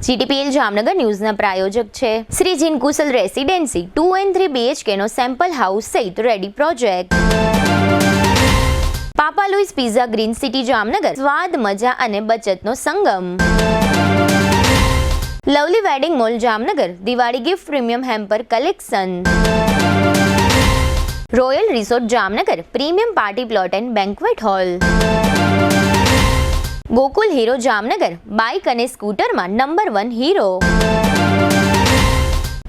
GTPL Jamnagar ન્યૂઝના પ્રાયોજક છે Shri Jin Kushal residency 2 and 3 BHK નો સેમ્પલ હાઉસ સહિત ready project. Papa Louis pizza green city Jamnagar, સ્વાદ, મજા અને બચતનો સંગમ. Lovely wedding mall Jamnagar, Diwali gift premium hamper collection. Royal resort Jamnagar, premium party plot and banquet hall. Gokul Hero Jamnagar, bike અને સ્કૂટરમાં number 1 Hero.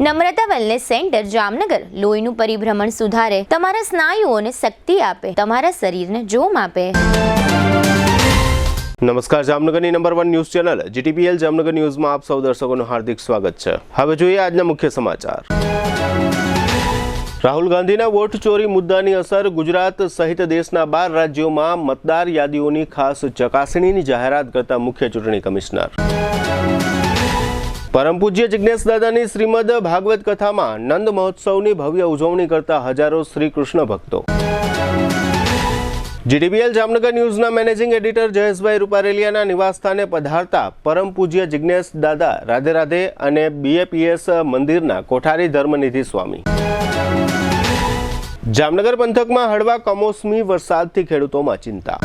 Namrata wellness centre Jamnagar, લોહીનું પરિભ્રમણ સુધારે, તમારા સ્નાયુઓને શક્તિ આપે, તમારા શરીરને જોમ આપે. નમસ્કાર, જામનગરની number 1 news channel GTPL Jamnagar ન્યૂઝમાં આપ સૌ દર્શકોનું હાર્દિક સ્વાગત છે. હવે જોઈએ આજના મુખ્ય સમાચાર. રાહુલ ગાંધીના વોટ ચોરી મુદ્દાની અસર ગુજરાત સહિત દેશના 12 રાજ્યોમાં મતદાર યાદીઓની ખાસ ચકાસણીની જાહેરાત કરતા મુખ્ય ચૂંટણી કમિશનર. પરમ પૂજ્ય જિજ્ઞેશ દાદાની શ્રીમદ ભાગવત કથામાં નંદ મહોત્સવની ભવ્ય ઉજવણી કરતા હજારો શ્રી કૃષ્ણ ભક્તો. GTPL જામનગર ન્યૂઝના મેનેજિંગ એડિટર જયેશભાઈ રૂપારેલિયાના નિવાસસ્થાને પધારતા પરમ પૂજ્ય જિજ્ઞેશ દાદા રાધે રાધે અને BAPS મંદિરના કોઠારી ધર્મનિધિ સ્વામી. જામનગર પંથકમાં હળવા કમોસમી વરસાદથી ખેડૂતોમાં ચિંતા.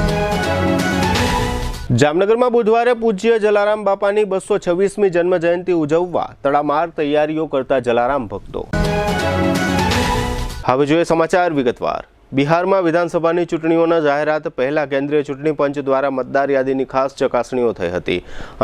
જામનગરમાં બુધવારે પૂજ્ય જલારામ બાપાની 226મી જન્મ જયંતિ ઉજવવા તડામાર તૈયારીઓ કરતા જલારામ ભક્તો. હવે જોઈએ સમાચાર વિગતવાર. બિહારમાં વિધાનસભાની ચૂંટણીઓના જાહેરાત પહેલા કેન્દ્રીય ચૂંટણી પંચ દ્વારા મતદાર યાદીની ખાસ ચકાસણીઓ થઈ હતી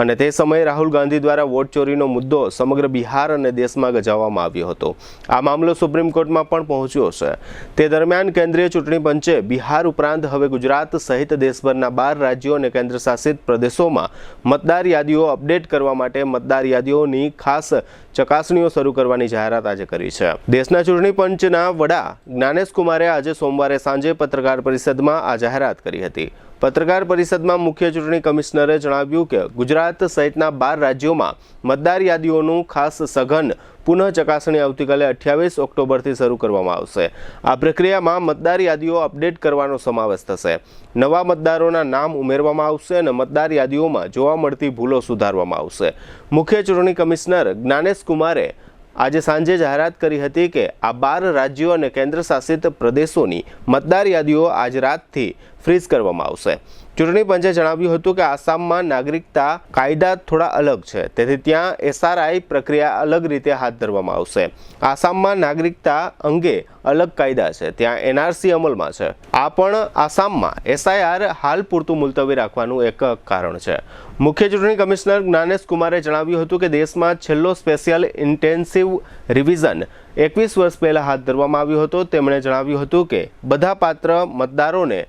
અને તે સમયે રાહુલ ગાંધી દ્વારા વોટ ચોરીનો મુદ્દો સમગ્ર બિહાર અને દેશમાં ગજાવવામાં આવ્યો હતો. આ મામલો સુપ્રીમ કોર્ટમાં પણ પહોંચ્યો છે. તે દરમિયાન કેન્દ્રીય ચૂંટણી પંચે બિહાર ઉપરાંત હવે ગુજરાત સહિત દેશભરના 12 રાજ્યો અને કેન્દ્રશાસિત પ્રદેશોમાં મતદાર યાદીઓ અપડેટ કરવા માટે મતદાર યાદીઓની ખાસ ચકાસણીઓ શરૂ કરવાની જાહેરાત આજે કરી છે. દેશના ચૂંટણી પંચના વડા જ્ઞાનેશ કુમારે આજે સોમવારે સાંજે પત્રકાર પરિષદમાં આ જાહેરાત કરી હતી. પત્રકાર પરિષદમાં મુખ્ય ચૂંટણી કમિશનરે જણાવ્યું કે ગુજરાત સહિતના 12 રાજ્યોમાં મતદાર યાદીઓનું ખાસ સઘન પુનઃ ચકાસણી આવતીકાલે 28 ઓક્ટોબરથી શરૂ કરવામાં આવશે. આ પ્રક્રિયામાં મતદાર યાદીઓ અપડેટ કરવાનો સમાવેશ થશે. નવા મતદારોના નામ ઉમેરવામાં આવશે અને મતદાર યાદીઓમાં જોવા મળતી ભૂલો સુધારવામાં આવશે. મુખ્ય ચૂંટણી કમિશનર જ્ઞાનેશ કુમારે આજે સાંજે જાહેરાત કરી હતી કે આ 12 રાજ્યો અને કેન્દ્રશાસિત પ્રદેશોની મતદાર યાદીઓ આજ રાતથી ફ્રીઝ કરવામાં આવશે. ચૂંટણી પંચે જણાવ્યું હતું કે આસામમાં નાગરિકતા કાયદા થોડા અલગ છે, તેથી ત્યાં SRI પ્રક્રિયા અલગ રીતે હાથ ધરવામાં આવશે. આસામમાં નાગરિકતા અંગે અલગ કાયદા છે, ત્યાં NRC અમલમાં છે. આ પણ આસામમાં SIR હાલ પૂરતું મુલતવી રાખવાનું એક કારણ છે. મુખ્ય ચૂંટણી કમિશનર જ્ઞાનેશ કુમારે જણાવ્યું હતું કે દેશમાં છેલ્લો સ્પેશિયલ ઇન્ટેન્સિવ રિવિઝન 21 વર્ષ પહેલા હાથ ધરવામાં આવ્યો હતો. તેમણે જણાવ્યું હતું કે બધા પાત્ર મતદારોને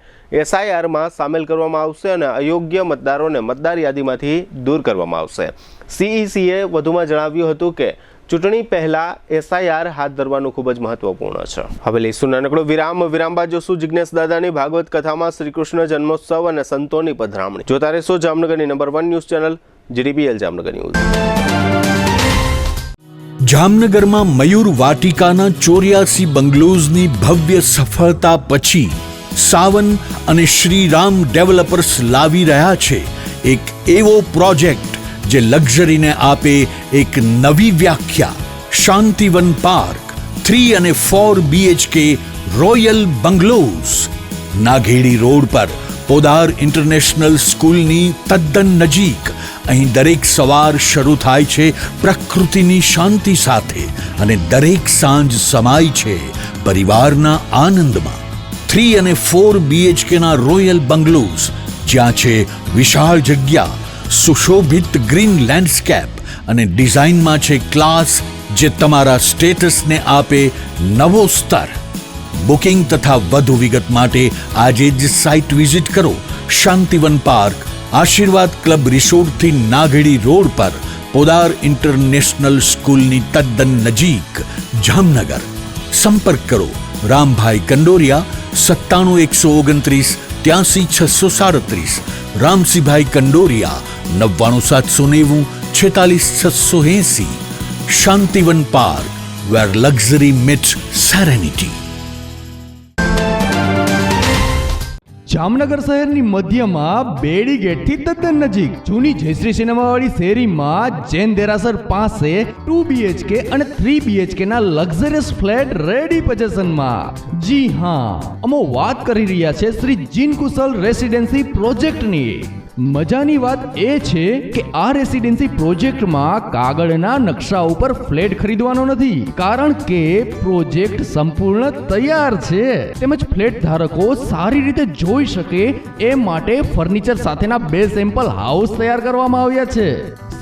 SIRમાં સામેલ કરવામાં આવશે અને અયોગ્ય મતદારોને મતદાર યાદીમાંથી દૂર કરવામાં આવશે. CECએ વધુમાં જણાવ્યું હતું કે ચૂંટણી પહેલા SIR હાથ ધરવાનું ખૂબ જ મહત્વપૂર્ણ છે. હવે લઈશું નાનકડો વિરામ બાદ જોશું જિજ્ઞેશ દાદાની ભાગવત કથામાં શ્રી કૃષ્ણ જન્મોત્સવ અને સંતોની પધરામણી. જોતા રહેશો જામનગરની number 1 news channel GTPL Jamnagar news. જામનગરમાં મયુર વાટિકાના 84 બંગલોઝની ભવ્ય સફળતા પછી સાવન અને શ્રીરામ ડેવલપર્સ લાવી રહ્યા છે એક એવો પ્રોજેક્ટ જે લક્ઝરીને આપે એક નવી વ્યાખ્યા. શાંતિવન પાર્ક 3 અને 4 BHK રોયલ બંગલોઝ, નાઘેડી રોડ પર પોદાર ઇન્ટરનેશનલ સ્કૂલની તદ્દન નજીક. અહીં દરેક સવાર શરૂ થાય છે પ્રકૃતિની શાંતિ સાથે અને દરેક સાંજ સમાય છે પરિવારના આનંદમાં. 3 અને 4 BHKના રોયલ બંગલોઝ, જ્યાં છે વિશાળ જગ્યા, સુશોભિત ગ્રીન લેન્ડસ્કેપ અને ડિઝાઇનમાં છે ક્લાસ જે તમારા સ્ટેટસને આપે નવો સ્તર. બુકિંગ તથા વધુ વિગત માટે આજે જ સાઇટ વિઝિટ કરો. શાંતિવન પાર્ક, આશીર્વાદ ક્લબ રિસોર્ટથી નાઘેડી રોડ પર, પોદાર ઇન્ટરનેશનલ સ્કૂલની તદ્દન નજીક, જામનગર. સંપર્ક કરો Rambhai Kandoriya 97 129 83 637, Ramsinhbhai Kandoriya 99 790 46 680. Shantivan park, where luxury meets serenity. Jamnagar શહેરની મધ્યમાં બેડી ગેટથી તદ્દન નજીક જૂની જયશ્રી સિનેમાવાળી શેરીમાં જૈન દેરાસર પાસે 2 BHK અને 3 BHK ના લક્ઝરિયસ ફ્લેટ રેડી પોઝિશનમાં. જી હા, અમે વાત કરી રહ્યા છે શ્રી જીન કુશલ રેસિડેન્સી પ્રોજેક્ટની. મજાની વાત એ છે કે આ રેસિડેન્સી પ્રોજેક્ટમાં કાગળના નકશા ઉપર ફ્લેટ ખરીદવાનો નથી, કારણ કે પ્રોજેક્ટ સંપૂર્ણ તૈયાર છે. તેમજ ફ્લેટ ધારકો સારી રીતે જોઈ શકે એ માટે ફર્નિચર સાથેના 2 સેમ્પલ હાઉસ તૈયાર કરવામાં આવ્યા છે.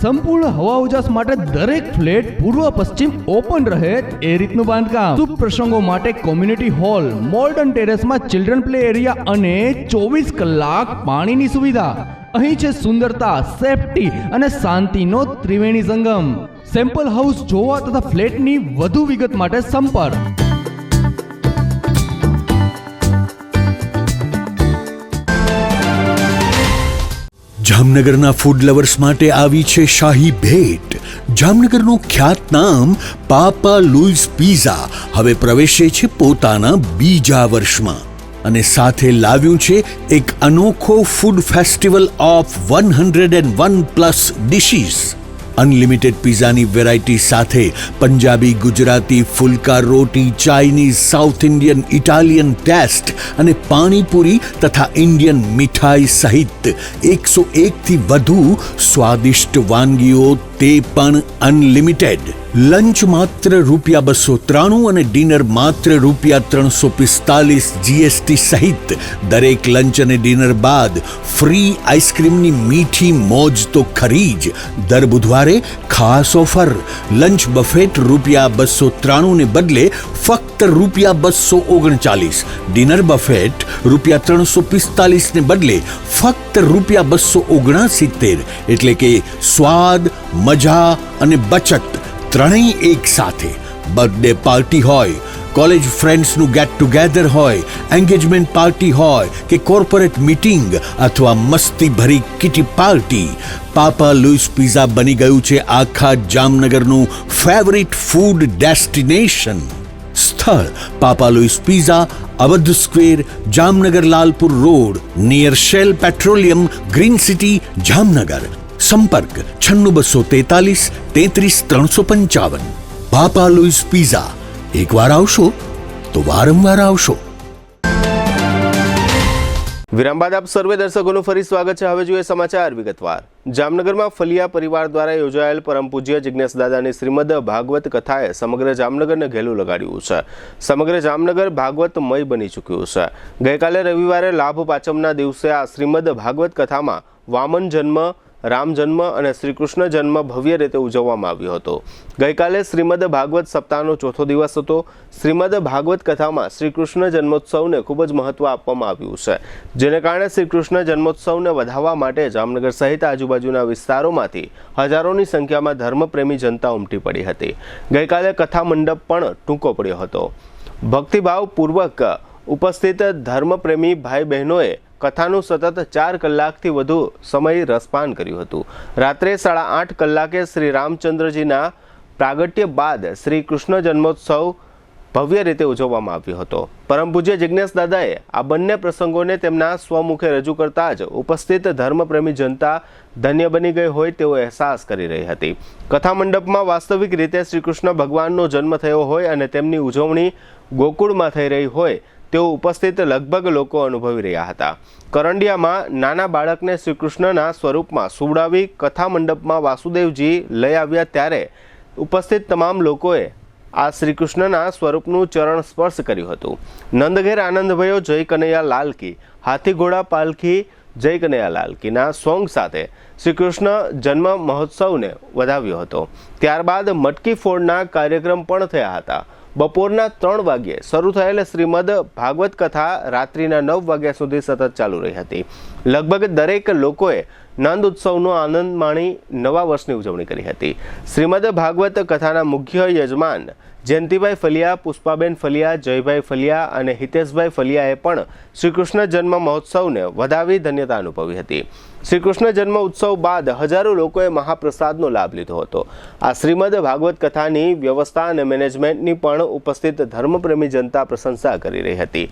સંપૂર્ણ હવા ઉજાસ માટે દરેક ફ્લેટ પૂર્વ પશ્ચિમ ઓપન રહે એ રીતનું બાંધકામ. શુભ પ્રસંગો માટે કોમ્યુનિટી હોલ, મોડર્ન ટેરેસમાં ચિલ્ડ્રન પ્લે એરિયા અને 24 કલાક પાણીની સુવિધા. અહીં છે સુંદરતા, સેફટી અને શાંતિનો ત્રિવેણી સંગમ. સેમ્પલ હાઉસ જોવા તથા ફ્લેટની વધુ વિગત માટે સંપર્ક. જામનગરના ફૂડ લવર્સ માટે આવી છે શાહી ભેટ. જામનગરનું ખ્યાતનામ પાપા લુઈસ પિઝા હવે પ્રવેશે છે પોતાના બીજા વર્ષમાં અને સાથે લાવ્યું છે એક અનોખો food festival of 101+ dishes. Unlimited પિઝાની વેરાયટી સાથે પંજાબી, ગુજરાતી, ફુલકા રોટી, Chinese, South Indian, Italian taste અને પાણીપુરી તથા ઇન્ડિયન મીઠાઈ સહિત 101થી વધુ સ્વાદિષ્ટ વાનગીઓ, તે પણ અનલિમિટેડ. લંચ માત્ર ₹293 અને ડિનર માત્ર ₹345 GST સહિત દરેક લંચ અને ડિનર બાદ ફ્રી આઈસ્ક્રીમની મીઠી મોજ તો ખરી જ. દર બુધવારે ખાસ ઓફર, લંચ બફેટ ₹293 ને બદલે ફક્ત ₹239, ડિનર બફેટ ₹345 ને બદલે ફક્ત ₹269. એટલે કે સ્વાદ, મજા અને બચત ત્રણેય એક સાથે. બર્થડે પાર્ટી હોય, કોલેજ ફ્રેન્ડ્સનું ગેટ ટુગેધર હોય, એન્ગેજમેન્ટ પાર્ટી હોય કે કોર્પોરેટ મીટિંગ અથવા મસ્તી ભરી kitty party, Papa Louis pizza બની ગયું છે આખા જામનગરનું ફેવરિટ ફૂડ ડેસ્ટિનેશન. સ્થળ Papa Louis pizza, Awadh square, Jamnagar Lalpur road, near Shell petroleum, green city, Jamnagar. સંપર્ક 96 243 33 355. Papa Louis pizza. એકવાર આવશો તો વારંવાર આવશો. વિરામ બાદ આપ સર્વે દર્શકોનું ફરી સ્વાગત છે. હવે જોઈએ સમાચાર વિગતવાર. જામનગરમાં ફલિયા પરિવાર દ્વારા યોજાયેલ પરમ પૂજ્ય જિજ્ઞેશ દાદાની શ્રીમદ ભાગવત કથાએ સમગ્ર જામનગરને ઘેલું લગાડ્યું છે. સમગ્ર જામનગર ભાગવતમય બની ચૂક્યું છે. ગઈકાલે રવિવારે લાભ પાંચમના દિવસે આ શ્રીમદ ભાગવત કથામાં વામન જન્મ, રામ જન્મ અને શ્રી કૃષ્ણ જન્મ ભવ્ય રીતે ઉજવવામાં આવ્યો હતો. ગઈકાલે શ્રીમદ ભાગવત સપ્તાહનો ચોથો દિવસ હતો. શ્રીમદ ભાગવત કથામાં શ્રી કૃષ્ણ જન્મોત્સવને ખૂબ જ મહત્વ આપવામાં આવ્યું છે, જેને કારણે શ્રી કૃષ્ણ જન્મોત્સવને વધાવવા માટે જામનગર સહિત આજુબાજુના વિસ્તારોમાંથી હજારોની સંખ્યામાં ધર્મપ્રેમી જનતા ઉમટી પડી હતી. ગઈકાલે કથા મંડપ પણ ટૂંકો પડ્યો હતો. ભક્તિભાવપૂર્વક ઉપસ્થિત ધર્મપ્રેમી ભાઈ બહેનોએ કથાનું સતત 4 કલાકથી વધુ સમય રસપાન કર્યું હતું. રાત્રે 8:30 કલાકે શ્રી રામચંદ્રજીના પ્રાગટ્ય બાદ શ્રી કૃષ્ણ જન્મોત્સવ ભવ્ય રીતે ઉજવવામાં આવ્યો હતો. પરમ પૂજ્ય જિજ્ઞેશ દાદાએ આ બંને પ્રસંગોને તેમના સ્વમુખે રજૂ કરતા જ ઉપસ્થિત ધર્મપ્રેમી જનતા ધન્ય બની ગઈ હોય તેવો અહેસાસ કરી રહી હતી. કથા મંડપમાં વાસ્તવિક રીતે શ્રી કૃષ્ણ ભગવાનનો જન્મ થયો હોય અને તેમની ઉજવણી ગોકુળમાં થઈ રહી હોય તેઓ ઉપસ્થિત લગભગ લોકો અનુભવી રહ્યા હતા. કરંડિયામાં નાના બાળકને શ્રી કૃષ્ણના સ્વરૂપમાં સુવડાવી કથા મંડપમાં વાસુદેવજી લઈ આવ્યા ત્યારે ઉપસ્થિત તમામ લોકોએ આ શ્રી કૃષ્ણના સ્વરૂપનું ચરણ સ્પર્શ કર્યું હતું. નંદઘેર આનંદ ભયો, જય કનૈયા લાલ કી, હાથી ઘોડા પાલખી, જય કનૈયા લાલ કીના સોંગ સાથે શ્રી કૃષ્ણ જન્મ મહોત્સવને વધાવ્યો હતો. ત્યારબાદ મટકી ફોડના કાર્યક્રમ પણ થયા હતા. બપોરના 3 વાગ્યે શરૂ થયેલ શ્રીમદ ભાગવત કથા રાત્રિના 9 વાગ્યા સુધી સતત ચાલુ રહી હતી. લગભગ દરેક લોકોએ નંદ ઉત્સવનો આનંદ માણી નવા વર્ષની ઉજવણી કરી હતી. શ્રીમદ ભાગવત કથાના મુખ્ય યજમાન જયંતિભાઈ ફલિયા, પુષ્પાબેન ફલિયા, જયભાઈ ફલિયા અને હિતેશભાઈ ફલિયાએ પણ શ્રી કૃષ્ણ જન્મ મહોત્સવને વધાવી ધન્યતા અનુભવી હતી. શ્રી કૃષ્ણ જન્મ ઉત્સવ બાદ હજારો લોકોએ મહાપ્રસાદનો લાભ લીધો હતો. આ શ્રીમદ ભાગવત કથાની વ્યવસ્થા અને મેનેજમેન્ટની પણ ઉપસ્થિત ધર્મપ્રેમી જનતા પ્રશંસા કરી રહી હતી.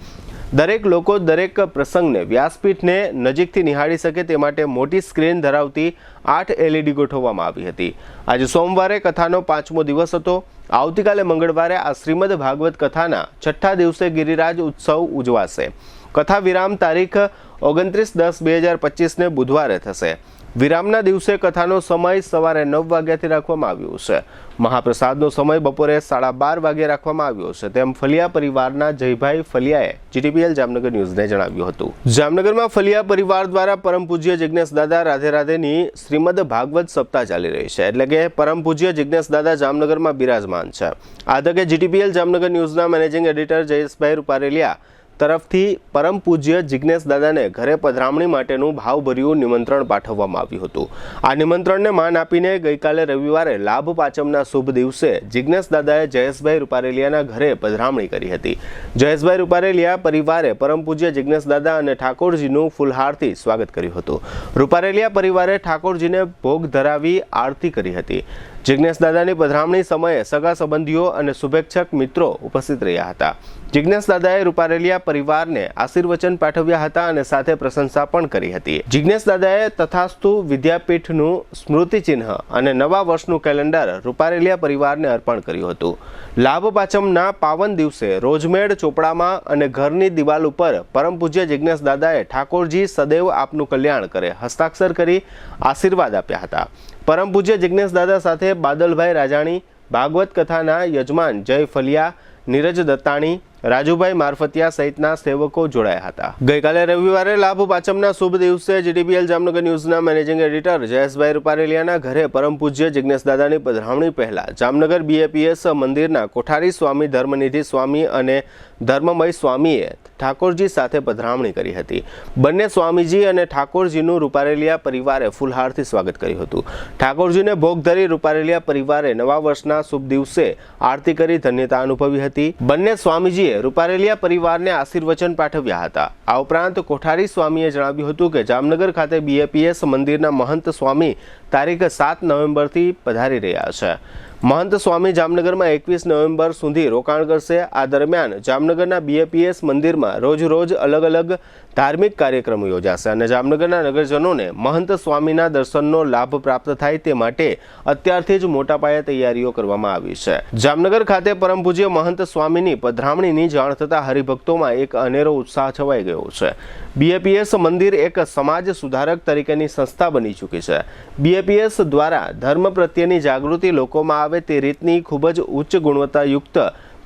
દરેક લોકો દરેક પ્રસંગને વ્યાસપીઠને નજીકથી નિહાળી શકે તે માટે મોટી સ્ક્રીન ધરાવતી 8 LED ગોઠવવામાં આવી હતી. આજે સોમવારે કથાનો 5મો દિવસ હતો. આવતીકાલે મંગળવારે આ શ્રીમદ ભાગવત કથાના 6થા દિવસે ગિરિરાજ ઉત્સવ ઉજવાશે. કથા વિરામ તારીખ 29/10/2025ને બુધવારે થશે. વિરામના દિવસે કથાનો સમય સવારે 9 વાગ્યાથી રાખવામાં આવ્યો છે. મહાપ્રસાદનો સમય બપોરે 12:30 વાગે રાખવામાં આવ્યો છે, તેમ ફલિયા પરિવારના જયભાઈ ફલિયાએ GTPL જામનગર ન્યૂઝને જણાવ્યું હતું. જામનગરમાં ફલિયા પરિવાર દ્વારા પરમ પૂજ્ય જિજ્ઞેશ દાદા રાધે રાધેની શ્રીમદ ભાગવત સપ્તાહ ચાલી રહી છે, એટલે કે પરમ પૂજ્ય જિજ્ઞેશ દાદા જામનગરમાં બિરાજમાન છે. આ તકે GTPL જામનગર ન્યૂઝના મેનેજિંગ એડિટર જયેશભાઈ રૂપારેલિયા તરફથી પરમ પૂજ્ય જિજ્ઞેશ દાદાને ઘરે પધરામણી માટેનું ભાવભર્યું નિમંત્રણ પાઠવવામાં આવ્યું હતું. આ નિમંત્રણને માન આપીને ગઈકાલે રવિવારે લાભ પાંચમના શુભ દિવસે જિજ્ઞેશ દાદાએ જયેશભાઈ રૂપારેલિયાના ઘરે પધરામણી કરી હતી. જયેશભાઈ રૂપારેલિયા પરિવારે પરમ પૂજ્ય જિજ્ઞેશ દાદા અને ઠાકોરજીનું ફૂલહારથી સ્વાગત કર્યું હતું. રૂપારેલિયા પરિવારે ઠાકોરજીને ભોગ ધરાવી આરતી કરી હતી. જિજ્ઞેશ દાદાની પધરામણી સમયે સગા સંબંધીઓ અને શુભેચ્છક મિત્રો ઉપસ્થિત રહ્યા હતા. જિજ્ઞેશ દાદાએ રૂપારેલિયા પરિવારને આશીર્વચન પાઠવ્યા હતા અને સાથે પ્રશંસા પણ કરી હતી. જિજ્ઞેશ દાદાએ તથાસ્તુ વિદ્યાપીઠનું સ્મૃતિચિહ્ન અને નવા વર્ષનું કેલેન્ડર રૂપારેલિયા પરિવારને અર્પણ કર્યું હતું. લાભ પાંચમના પાવન દિવસે રોજમેડ ચોપડામાં અને ઘરની દિવાલ ઉપર પરમ પૂજ્ય જિજ્ઞેશ દાદાએ ઠાકોરજી સદૈવ આપનું કલ્યાણ કરે હસ્તાક્ષર કરી આશીર્વાદ આપ્યા હતા. પરમ પૂજ્ય જિજ્ઞેશ દાદા સાથે બાદલભાઈ રાજાણી, ભાગવત કથાના યજમાન જય ફલિયા, નીરજ દત્તાણી, રાજુભાઈ મારફતિયા સહિતના સેવકો જોડાયા હતા. ગઈકાલે રવિવારે લાભ પાંચમના શુભ દિવસે GTPL જામનગર ન્યૂઝના મેનેજિંગ એડિટર જયેશભાઈ રૂપારેલિયાના ઘરે પરમ પૂજ્ય જિજ્ઞેશ દાદાની પધરામણી પહેલા જામનગર BAPS મંદિરના કોઠારી સ્વામી ધર્મનિધિ સ્વામી અને ધર્મમય સ્વામીએ ઠાકોરજી સાથે પધરામણી કરી હતી. બંને સ્વામીજી અને ઠાકોરજીનું રૂપારેલિયા પરિવારે ફૂલહારથી સ્વાગત કર્યું હતું. ઠાકોરજીને ભોગ ધરી રૂપારેલિયા પરિવારે નવા વર્ષના શુભ દિવસે આરતી કરી ધન્યતા અનુભવી હતી. બંને સ્વામીજીએ રૂપારેલિયા પરિવારને આશીર્વચન પાઠવ્યા હતા. આ ઉપરાંત કોઠારી સ્વામીએ જણાવ્યું હતું કે જામનગર ખાતે BAPS મંદિરના મહંત સ્વામી તારીખ 7 નવેમ્બરથી પધારી રહ્યા છે. મહંત સ્વામી જામનગરમાં 21 નવેમ્બર સુધી રોકાણ કરશે. આ દરમિયાન જામનગરના BAPS મંદિરમાં રોજ અલગ અલગ ધાર્મિક કાર્યક્રમો યોજાશે અને જામનગરના નગરજનોને મહંત સ્વામીના દર્શનનો લાભ પ્રાપ્ત થાય તે માટે અત્યારથી જ મોટા પાયે તૈયારીઓ કરવામાં આવી છે. જામનગર ખાતે પરમ પૂજ્ય મહંત સ્વામીની પધરામણીની જાણ થતાં હરિભક્તોમાં એક અનેરો ઉત્સાહ છવાઈ ગયો છે. BAPS મંદિર એક સમાજ સુધારક તરીકેની સંસ્થા બની ચૂકી છે. BAPS દ્વારા ધર્મ પ્રત્યેની જાગૃતિ લોકોમાં આવે તે રીતની ખૂબ જ ઉચ્ચ ગુણવત્તાયુક્ત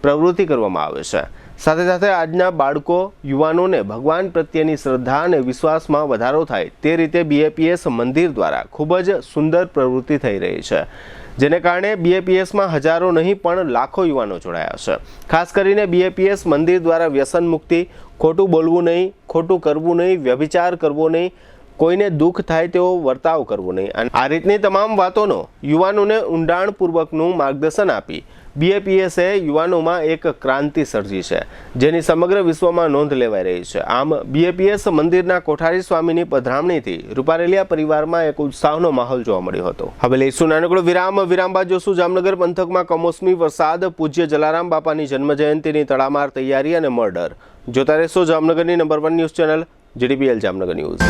પ્રવૃત્તિ કરવામાં આવે છે. સાથે સાથે આજના બાળકો યુવાનોને ભગવાન પ્રત્યેની શ્રદ્ધા અને વિશ્વાસમાં વધારો થાય તે રીતે BAPS મંદિર દ્વારા ખૂબ જ સુંદર પ્રવૃત્તિ થઈ રહી છે, જેને કારણે BAPSમાં હજારો નહીં પણ લાખો યુવાનો જોડાયા છે. ખાસ કરીને BAPS મંદિર દ્વારા વ્યસન મુક્તિ, ખોટું બોલવું નહીં, ખોટું કરવું નહીં, વ્યભિચાર કરવો નહીં, કોઈને દુઃખ થાય તેવો વર્તાવ કરવો નહીં, અને આ રીતની તમામ વાતોનો યુવાનોને ઊંડાણપૂર્વકનું માર્ગદર્શન આપી BAPSએ યુવાનોમાં એક ક્રાંતિ સર્જી છે, જેની સમગ્ર વિશ્વમાં નોંધ લેવાઈ રહી છે. આમ BAPS મંદિરના કોઠારી સ્વામીની પધરામણીથી રૂપારેલિયા પરિવારમાં એક ઉત્સાહનો માહોલ જોવા મળ્યો હતો. હવે લઈશું નાનકડો વિરામ બાદ જોશું જામનગર પંથકમાં કમોસમી વરસાદ, પૂજ્ય જલારામ બાપાની જન્મજયંતિની તડામાર તૈયારી અને મર્ડર. જોતા રહેશો જામનગરની number 1 news channel GTPL Jamnagar news.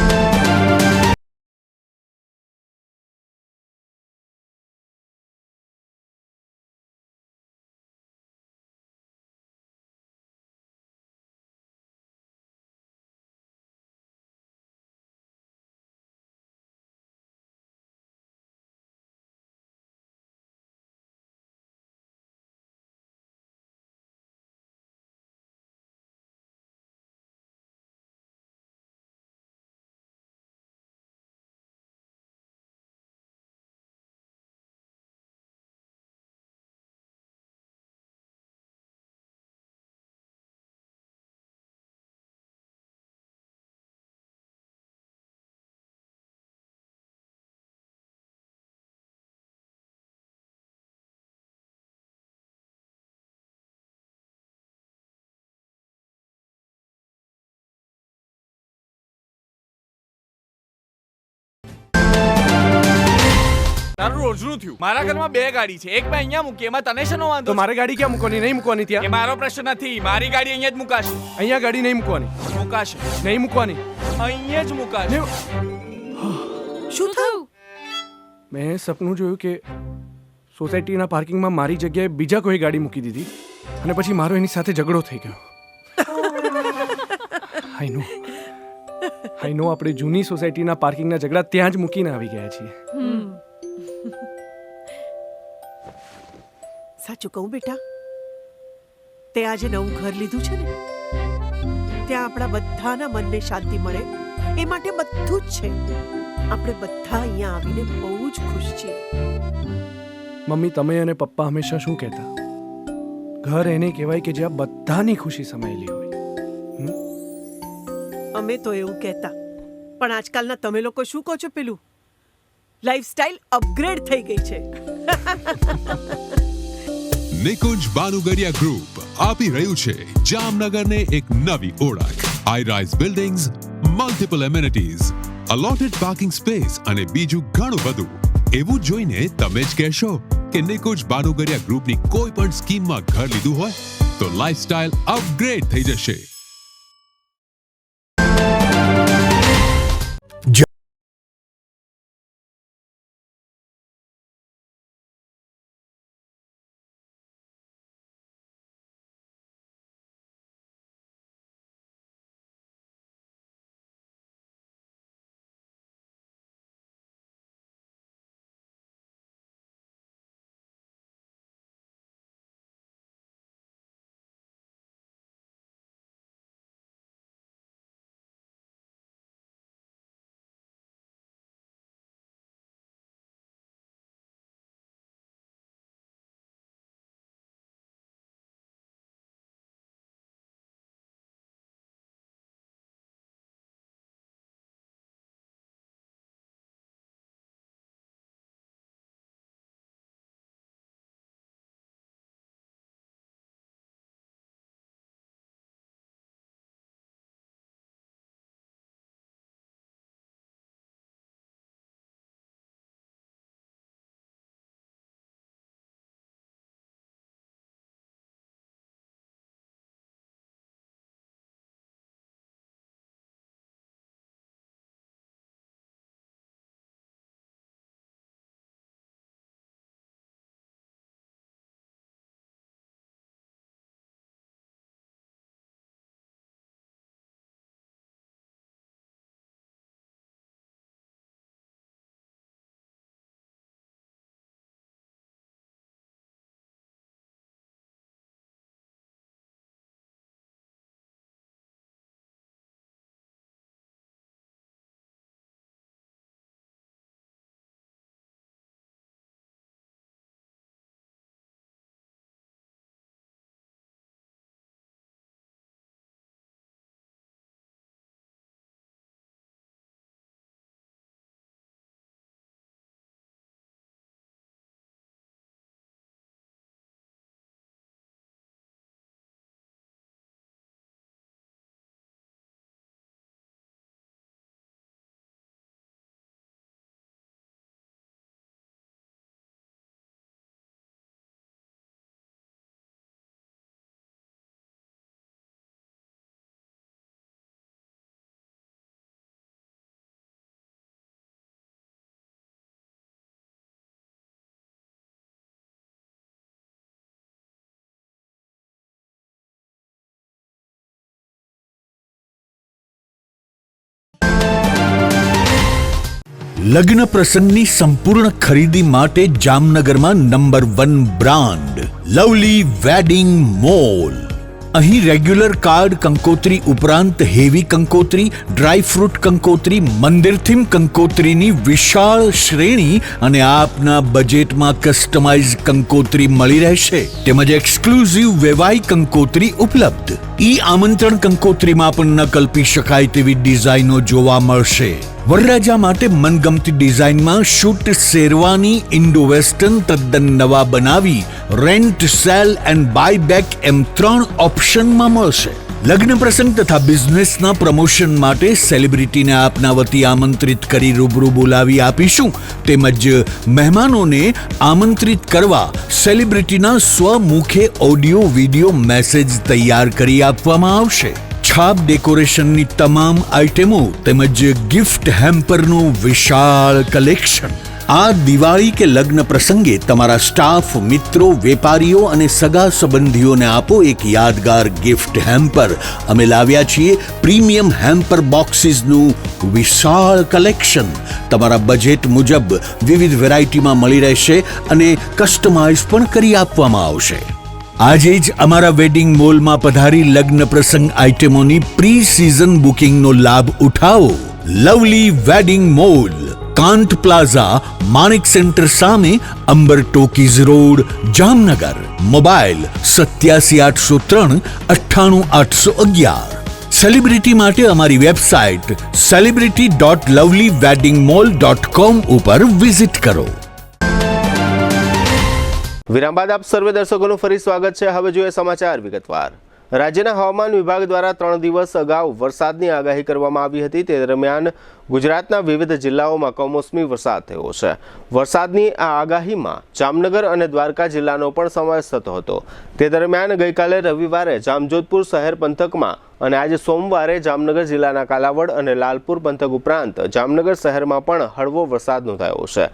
તારું રોજનું થયું. મારા ઘરમાં 2 ગાડી છે, એક મેં અહીંયા મૂકી, એમાં તને શેનો વાંધો? તો મારે ગાડી ક્યાં મૂકવાની? નહીં મૂકવાની એ ત્યાં. મારો પ્રશ્ન નથી. મારી ગાડી અહીંયા જ મુકાશે. અહીંયા ગાડી નહીં મૂકવાની. મુકાશે. નહીં મૂકવાની. અહીંયા જ મુકાશે. શું થયું? મેં સપનું જોયું કે સોસાયટીના પાર્કિંગમાં મારી જગ્યાએ બીજા કોઈ ગાડી મૂકી દીધી અને પછી મારો એની સાથે ઝઘડો થઈ ગયો. આઈ નો આપણે જૂની સોસાયટીના પાર્કિંગના ઝઘડા ત્યાં જ મૂકીને આવી ગયા છીએ. સાચું કહું બેટા, તે આજે નવું ઘર લીધું છે ને, ત્યાં આપણા બધાના મનને શાંતિ મળે એ માટે બધું જ છે. આપણે બધા અહીંયા આવીને બહુ જ ખુશ છીએ. મમ્મી, તમે અને પપ્પા હંમેશા શું કહેતા? ઘર એને કહેવાય કે જ્યાં બધાની ખુશી સમાયેલી હોય. અમે તો એવું કહેતા, પણ આજકાલના તમે લોકો શું કહો છો? પેલું લાઈફસ્ટાઈલ અપગ્રેડ થઈ ગઈ છે. નિકુંજ બાનુગડિયા ગ્રુપ આપી રહ્યું છે જામનગરને એક નવી ઓળખ. High rise buildings, multiple amenities, allotted parking space અને બીજું ઘણું બધું. એવું જોઈને તમે જ કહેશો કે નિકુંજ બાનુગડિયા ગ્રુપની કોઈ પણ સ્કીમમાં ઘર લીધું હોય તો લાઈફસ્ટાઈલ અપગ્રેડ થઈ જશે. લગ્ન પ્રસંગની સંપૂર્ણ ખરીદી માટે જામનગરમાં number 1 brand lovely wedding mall. અહીં રેગ્યુલર કાર્ડ કંકોત્રી ઉપરાંત હેવી કંકોત્રી, ડ્રાય ફ્રૂટ કંકોત્રી, મંદિર થીમ કંકોત્રીની વિશાળ શ્રેણી અને આપના બજેટમાં કસ્ટમાઇઝ કંકોત્રી મળી રહેશે. તેમજ એક્સક્લુઝિવ વેવાઈ કંકોત્રી ઉપલબ્ધ. ઈ આમંત્રણ કંકોત્રીમાં પણ ન કલ્પી શકાય તેવી ડિઝાઇનો જોવા મળશે. વરરાજા માટે મનગમતી ડિઝાઇનમાં શૂટ શેરવાની ઇન્ડો વેસ્ટર્ન તદ્દન નવા બનાવી rent, sale and buy back એમ 3 ઓપ્શનમાં મળશે. લગ્ન પ્રસંગ તથા બિઝનેસના પ્રમોશન માટે સેલિબ્રિટીને આપના વતી આમંત્રિત કરી રૂબરૂ બોલાવી આપીશું, તેમજ મહેમાનોને આમંત્રિત કરવા સેલિબ્રિટીના સ્વમુખે ઓડિયો વિડિયો મેસેજ તૈયાર કરી આપવામાં આવશે. છાપ ડેકોરેશનની તમામ આઇટમો તેમજ ગિફ્ટ હેમ્પરનું વિશાળ કલેક્શન. આ દિવાળી કે લગ્ન પ્રસંગે તમારા સ્ટાફ, મિત્રો, વેપારીઓ અને સગા સંબંધીઓને આપો એક યાદગાર ગિફ્ટ હેમ્પર. અમે લાવ્યા છીએ પ્રીમિયમ હેમ્પર બોક્સીસનું વિશાળ કલેક્શન. તમારા બજેટ મુજબ વિવિધ વેરાયટીમાં મળી રહેશે અને કસ્ટમાઇઝ પણ કરી આપવામાં આવશે. આજે જ અમારા વેડિંગ મોલમાં પધારી લગ્ન પ્રસંગ આઇટમોની પ્રી સિઝન બુકિંગનો લાભ ઉઠાવો. Lovely wedding mall, Kant plaza, Manek centre સામે, Ambar talkies road, Jamnagar. Mobile 87 803 9811. Celebrity માટે અમારી વેબસાઇટ celebrity.lovelyweddingmall.com ઉપર વિઝિટ કરો. વિરામ બાદ આપ સર્વે દર્શકોનું ફરી સ્વાગત છે. હવે જોઈએ સમાચાર વિગતવાર. રાજ્યના હવામાન વિભાગ દ્વારા 3 દિવસ અગાઉ વરસાદની આગાહી કરવામાં આવી હતી. તે દરમિયાન ગુજરાતના વિવિધ જિલ્લાઓમાં કમોસમી વરસાદ થયો છે. વરસાદની આ આગાહીમાં જામનગર અને દ્વારકા જિલ્લાનો પણ સમાવેશ થતો હતો. તે દરમિયાન ગઈકાલે રવિવારે જામજોધપુર શહેર પંથકમાં અને આજે સોમવારે જામનગર જિલ્લાના કાલાવડ અને લાલપુર પંથક ઉપરાંત જામનગર શહેરમાં પણ હળવો વરસાદ નોંધાયો છે.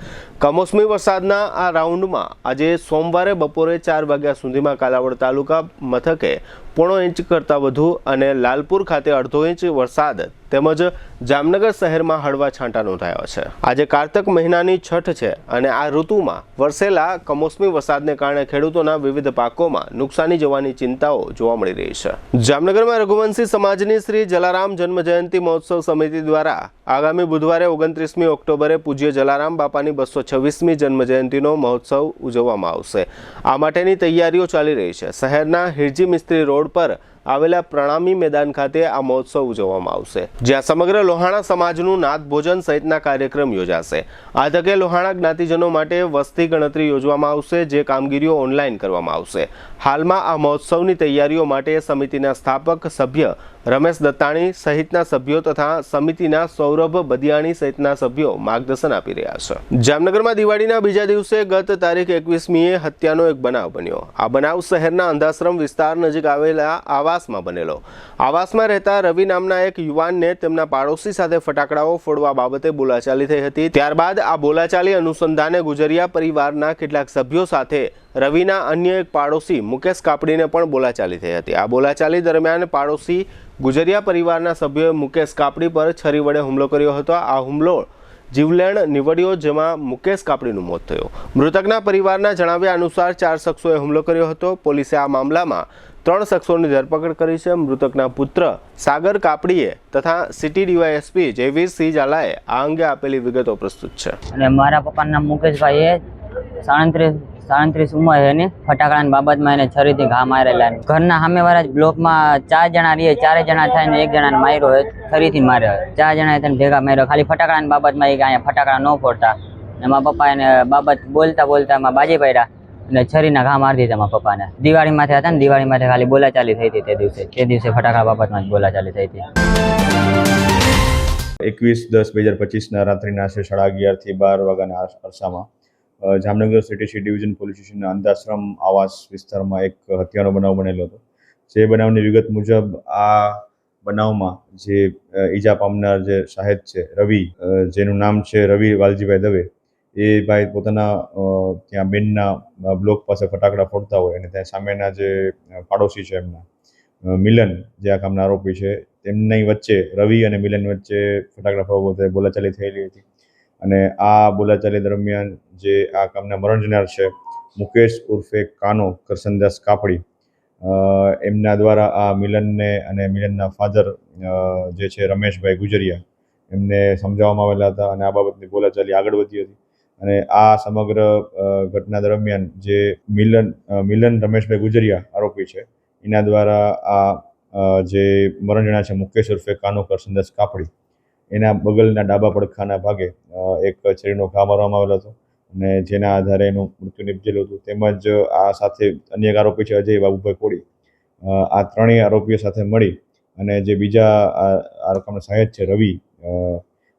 કમોસમી વરસાદના આ રાઉન્ડમાં આજે સોમવારે બપોરે 4 વાગ્યા સુધીમાં કાલાવડ તાલુકા મથકે 0.5 ઇંચ કરતાં વધુ અને લાલપુર ખાતે 0.5 ઇંચ વરસાદ તેમજ જામનગર શહેરમાં હળવા છાંટા નોંધાયા છે. આજે કારતક મહિનાની છઠ છે અને આ ઋતુમાં વરસેલા કમોસમી વરસાદને કારણે ખેડૂતોના વિવિધ પાકોમાં નુકસાની જવાની ચિંતાઓ જોવા મળી રહી છે. જામનગરમાં રઘુવંશી સમાજની શ્રી જલારામ જન્મ જયંતિ મહોત્સવ સમિતિ દ્વારા આગામી બુધવારે 29મી ઓક્ટોબરે પૂજ્ય જલારામ બાપાની 226મી જન્મ જયંતિનો મહોત્સવ ઉજવવામાં આવશે. આ માટેની તૈયારીઓ ચાલી રહી છે. શહેરના હિરજી મિસ્ત્રી રોડ પર આવેલા પ્રણામી મેદાન ખાતે આ મહોત્સવ ઉજવવામાં આવશે, જ્યાં સમગ્ર લોહાણા સમાજનું નાદ ભોજન સહિતના કાર્યક્રમ યોજાશે. આ તકે લોહાણા જ્ઞાતિજનો માટે વસ્તી ગણતરી યોજવામાં આવશે, જે કામગીરીઓ ઓનલાઈન કરવામાં આવશે. હાલમાં આ મહોત્સવની તૈયારીઓ માટે સમિતિના સ્થાપક સભ્ય રમેશ દત્તાણી સહિતના સભ્યો તથા સમિતિના સૌરભ બદિયાણી સહિતના સભ્યો માર્ગદર્શન આપી રહ્યા છે. જામનગરમાં દિવાળીના બીજા દિવસે ગત તારીખ 21મીએ હત્યાનો એક બનાવ બન્યો. આ બનાવ શહેરના અંધાશ્રમ વિસ્તાર નજીક આવેલા આવાસમાં બનેલો. આવાસમાં રહેતા રવિ નામના એક યુવાનને તેમના પાડોશી સાથે ફટાકડાઓ ફોડવા બાબતે બોલાચાલી થઈ હતી. ત્યારબાદ આ બોલાચાલી અનુસંધાને ગુજરિયા પરિવારના કેટલાક સભ્યો સાથે રવિના અન્ય એક પાડોશી મુકેશ કાપડીને પણ બોલાચાલી થઈ હતી. આ બોલાચાલી દરમિયાન પાડોશી ગુજરિયા પરિવારના સભ્યોએ મુકેશ કાપડી પર છરી વડે હુમલો કર્યો હતો. આ હુમલો જીવલેણ નીવડ્યો, જેમાં મુકેશ કાપડીનું મોત થયું. મૃતકના પરિવારના જણાવ્યા અનુસાર 4 શખ્સોએ હુમલો કર્યો હતો. પોલીસે આ મામલામાં 3 શખ્સોની ધરપકડ કરી છે. મૃતકના પુત્ર સાગર કાપડીએ તથા સિટી ડીવાયએસપી જયવીરસિંહ ઝાલાએ આ અંગે આપેલી વિગતો પ્રસ્તુત છે. અને મારા પપ્પાનું નામ મુકેશભાઈ છે. 37 ઉંમર છે ને. ફટાકડાની બાબતમાં એને છરીથી ઘા મારેલા. ઘરના સામેવાળા જ બ્લોકમાં 4 જણા રહીએ, 4 જણા થઈને 1 જણાને માર્યો હોય, છરીથી માર્યો હોય. 4 જણાએ તેને ભેગા માર્યો. ખાલી ફટાકડાની બાબતમાં એ અહીંયા ફટાકડા ન ફોડતા. અને મારા પપ્પા એને બાબત બોલતા એમાં બાજી પડ્યા અને છરીના ઘા મારી દીધા મારા પપ્પાને. દિવાળીમાંથી હતા ને, દિવાળીમાંથી ખાલી બોલાચાલી થઈ હતી. તે દિવસે ફટાકડા બાબતમાં જ બોલાચાલી થઈ હતી. 21/10/2025 રાત્રિના આશરે 11:30 થી 12 વાગ્યાના અરસામાં જામનગર સિટી ડિવિઝન પોલીસ સ્ટેશનના અંધાશ્રમ આવાસ વિસ્તારમાં એક હત્યાનો બનાવ બનેલો હતો. જે બનાવની વિગત મુજબ આ બનાવમાં જે ઈજા પામનાર જે શાહેદ છે રવિ, જેનું નામ છે રવિ વાલજીભાઈ દવે, એ ભાઈ પોતાના ત્યાં બેનના બ્લોક પાસે ફટાકડા ફોડતા હોય અને ત્યાં સામેના જે પાડોશી છે એમના મિલન, જે આ કામના આરોપી છે, તેમની વચ્ચે રવિ અને મિલન વચ્ચે ફટાકડા ફોડવા બોલાચાલી થયેલી હતી. અને આ બોલાચાલી દરમિયાન જે આ કામના મરણ જનાર છે મુકેશ ઉર્ફે કાનો કરસનદાસ કાપડી, એમના દ્વારા આ મિલનને અને મિલનના ફાધર જે છે રમેશભાઈ ગુજરિયા, એમને સમજાવવામાં આવેલા હતા અને આ બાબતની બોલાચાલી આગળ વધી હતી. અને આ સમગ્ર ઘટના દરમિયાન જે મિલન રમેશભાઈ ગુજરિયા આરોપી છે, એના દ્વારા આ જે મરણ જનાર છે મુકેશ ઉર્ફે કાનો કરસનદાસ કાપડી, એના બગલના ડાબા પડખાના ભાગે એક છરીનો ઘા મારવામાં આવેલો હતો અને જેના આધારે એનું મૃત્યુ નિપજેલું હતું. તેમજ આ સાથે અન્ય એક આરોપી છે અજય બાબુભાઈ કોડી, આ ત્રણેય આરોપીઓ સાથે મળી અને જે બીજા આ રકમના સહાયક છે રવિ,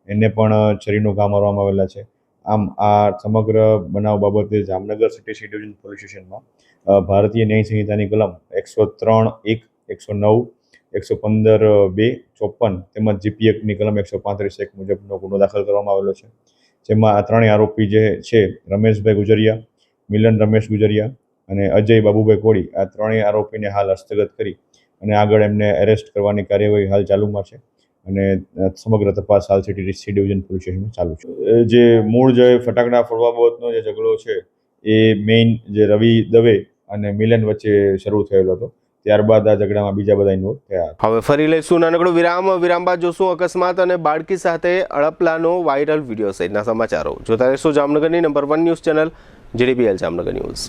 એને પણ છરીનો ઘા મારવામાં આવેલા છે. આમ આ સમગ્ર બનાવ બાબતે Jamnagar city C division police સ્ટેશનમાં ભારતીય ન્યાય સંહિતાની કલમ 103(1), 109, 115(2), 54 તેમજ જીપી એક્ટની કલમ 135(1) મુજબનો ગુનો દાખલ કરવામાં આવેલો છે. જેમાં આ ત્રણેય આરોપી જે છે રમેશભાઈ ગુજરિયા, મિલન રમેશ ગુજરિયા અને અજય બાબુભાઈ કોળી, આ ત્રણેય આરોપીને હાલ હસ્તગત કરી અને આગળ એમને એરેસ્ટ કરવાની કાર્યવાહી હાલ ચાલુમાં છે અને સમગ્ર તપાસ હાલ સિટી સી ડિવિઝન પોલીસ સ્ટેશનમાં ચાલુ છે. જે મૂળ જે ફટાકડા ફોડવા બાબતનો જે ઝઘડો છે એ મેઇન જે રવિ દવે અને મિલન વચ્ચે શરૂ થયેલો હતો. ત્યારબાદ આ ઝઘડામાં બીજા બધા ઇન્વોલ્વ થયા. હવે ફરી લઈશું નાનકડો વિરામ બાદ જોશું અકસ્માત અને બાળકી સાથે અડપલાનો વાયરલ વિડીયો સહિતના સમાચારો. જોતા રહેશો જામનગરની number 1 news channel JDBL Jamnagar news.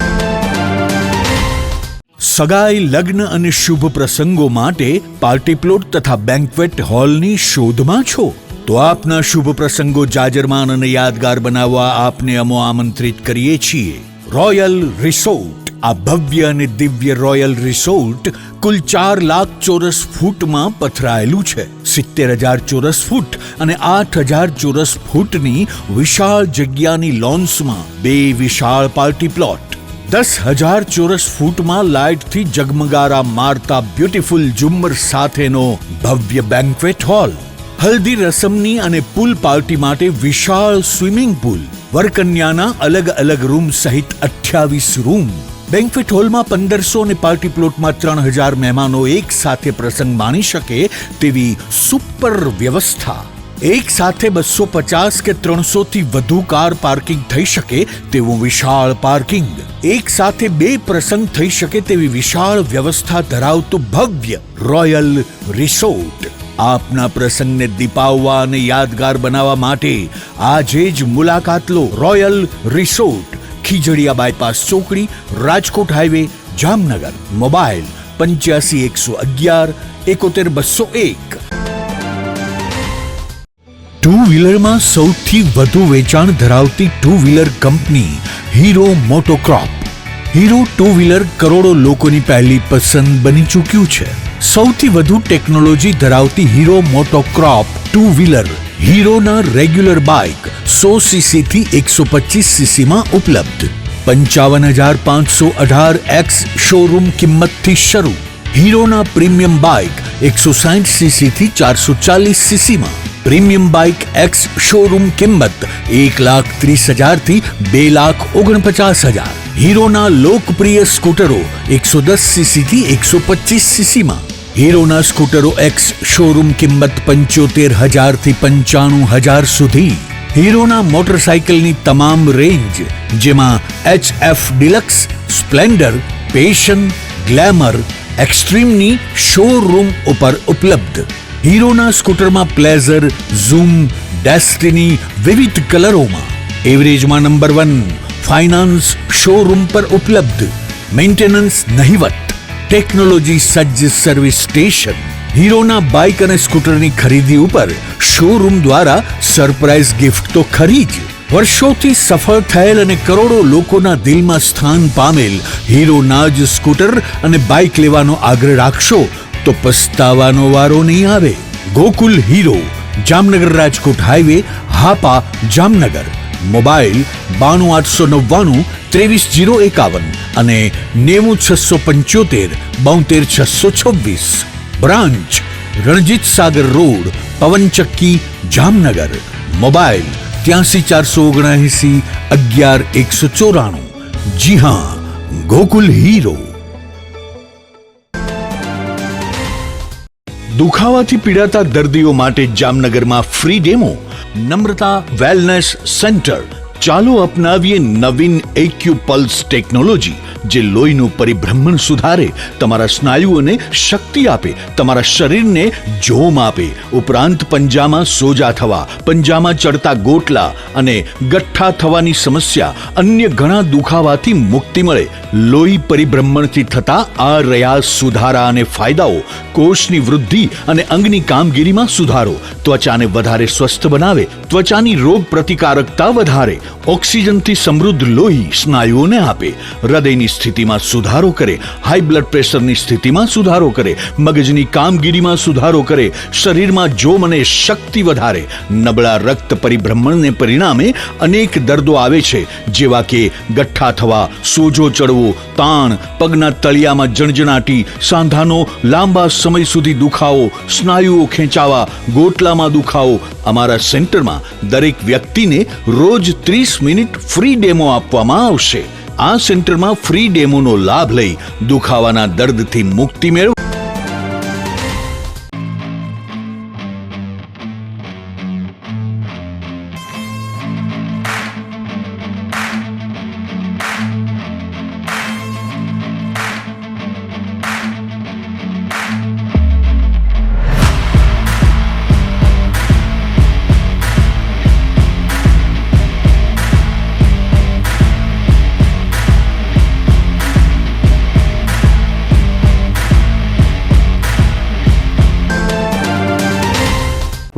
સગાઈ, લગ્ન અને શુભ પ્રસંગો માટે પાર્ટી પ્લોટ તથા બેન્ક્વેટ હોલની શોધમાં છો તો આપના શુભ પ્રસંગો જાજરમાન અને યાદગાર બનાવવા આપને અમો આમંત્રિત કરીએ છીએ. Royal resort. આ ભવ્ય અને દિવ્ય રોયલ રિસોર્ટ કુલ 4 લાખ ચોરસ ફૂટમાં પથરાયેલું છે. 70,000 ચોરસ ફૂટ અને 8,000 ચોરસ ફૂટની વિશાળ જગ્યાની લોન્સમાં 2 વિશાળ પાર્ટી પ્લોટ, 10,000 ચોરસ ફૂટમાં લાઇટથી જગમગારા મારતા બ્યુટીફુલ ઝુમ્મર સાથેનો ભવ્ય બેન્ક્વેટ હોલ, હલ્દી રસમની અને પૂલ પાર્ટી માટે વિશાળ સ્વિમિંગ પૂલ, વરકન્યાના અલગ અલગ રૂમ સહિત 28 રૂમ. બેન્ક્વેટ હોલમાં 1,500 અને પાર્ટી પ્લોટમાં 3,000 મહેમાનો એક સાથે પ્રસંગ માણી શકે તેવી સુપર વ્યવસ્થા. એક સાથે 250 કે 300 થી વધુ કાર પાર્કિંગ થઈ શકે તેવું વિશાળ પાર્કિંગ, એક સાથે 2 પ્રસંગ થઈ શકે તેવી વિશાળ વ્યવસ્થા ધરાવતું ભવ્ય રોયલ રિસોર્ટ. આપના પ્રસંગને દીપાવવા અને યાદગાર બનાવવા માટે આજે જ મુલાકાત લો. રોયલ રિસોર્ટ, ખીજડીયા બાયપાસ ચોકડી, Rajkot highway, Jamnagar. Mobile 85 111 71 201. Two વ્હીલરમાં સૌથી વધુ વેચાણ ધરાવતી two wheeler company Hero MotoCorp. Hero two wheeler કરોડો લોકોની પહેલી પસંદ બની ચૂક્યું છે. સૌથી વધુ ટેકનોલોજી ધરાવતી હીરો મોટોક્રોપ ટુ વ્હીલર હીરોના રેગ્યુલર બાઇક 100cc થી 125cc માં ઉપલબ્ધ. 55,518 શોરૂમ કિંમતથી શરૂ. હીરોના પ્રીમિયમ બાઇક 160cc થી 440cc માં. પ્રીમિયમ બાઇક એક્સ શોરૂમ કિંમત 1,30,000 થી 2,49,000. હીરોના લોકપ્રિય સ્કૂટરો 110cc થી 125cc માં. હીરોના સ્કૂટરો એક્સ શોરૂમ કિંમત 75,000 થી 95,000 સુધી. હીરોના મોટરસાઇકલની તમામ રેન્જ જેમાં HF Deluxe, Splendor, Passion, Glamour, એક્સ્ટ્રીમની શોરૂમ ઉપર ઉપલબ્ધ. હીરોના સ્કૂટરમાં પ્લેઝર, ઝૂમ, ડેસ્ટિની વિવિધ કલરોમાં. એવરેજમાં નંબર 1. ફાઇનાન્સ શોરૂમ પર ઉપલબ્ધ. મેન્ટેનન્સ નહિવત. ટેકનોલોજી સજ્જ સર્વિસ સ્ટેશન. હીરોના બાઇક અને સ્કૂટરની ખરીદી ઉપર શોરૂમ દ્વારા સરપ્રાઇઝ ગિફ્ટ તો ખરી જ. વર્ષોથી સફળ થયેલ અને કરોડો લોકોના દિલમાં સ્થાન પામેલ હીરોના જ સ્કૂટર અને બાઇક લેવાનો આગ્રહ રાખશો તો પસ્તાવાનો વારો નહીં આવે. Gokul Hero, Jamnagar Rajkot highway, Hapa, Jamnagar. Mobile 92 899 23 051 અને 90 675 72 626. Branch Ranjit Sagar road, પવનચક્કી, Jamnagar. Mobile 83 479 11 194. જી હા, ગોકુલ હીરો. દુખાવાથી પીડાતા દર્દીઓ માટે જામનગરમાં ફ્રી ડેમો. નમ્રતા વેલનેસ સેન્ટર. ચાલો અપનાવીએ નવીન એક્યુપલ્સ ટેકનોલોજી જે લોહીનું પરિભ્રમણ સુધારે, તમારા સ્નાયુઓને શક્તિ આપે, તમારા શરીરને જોમ આપે. ઉપરાંત પંજામાં સોજા થવા, પંજામાં ચડતા ગોટલા અને ગઠ્ઠા થવાની સમસ્યા, અન્ય ઘણા દુખાવાથી મુક્તિ મળે. લોહી પરિભ્રમણથી થતા આ રહ્યા સુધારા અને ફાયદાઓ. કોષની વૃદ્ધિ અને અંગની કામગીરીમાં સુધારો. ત્વચાને વધારે સ્વસ્થ બનાવે, ત્વચાની રોગ પ્રતિકારકતા વધારે. ઓક્સિજનથી સમૃદ્ધ લોહી સ્નાયુઓને આપે, હૃદયની સ્થિતિમાં સુધારો કરે, હાઈ બ્લડ પ્રેશરની સ્થિતિમાં સુધારો કરે, મગજની કામગીરીમાં સુધારો કરે, શરીરમાં જોમ અને શક્તિ વધારે. નબળા રક્ત પરિભ્રમણને પરિણામે અનેક દર્દો આવે છે, જેવા કે ગઠ્ઠા થવા, સોજો ચડવો, તાણ, પગના તળિયામાં જણજણાટી, સાંધાનો લાંબા સમય સુધી દુખાવો, સ્નાયુઓ ખેંચાવા, ગોટલામાં દુખાવો. અમારા સેન્ટરમાં દરેક વ્યક્તિને રોજ 30 મિનિટ ફ્રી ડેમો આપવામાં આવશે. આ સેન્ટરમાં ફ્રી ડેમોનો લાભ લઈ દુખાવાના દર્દથી મુક્તિ મેળવો.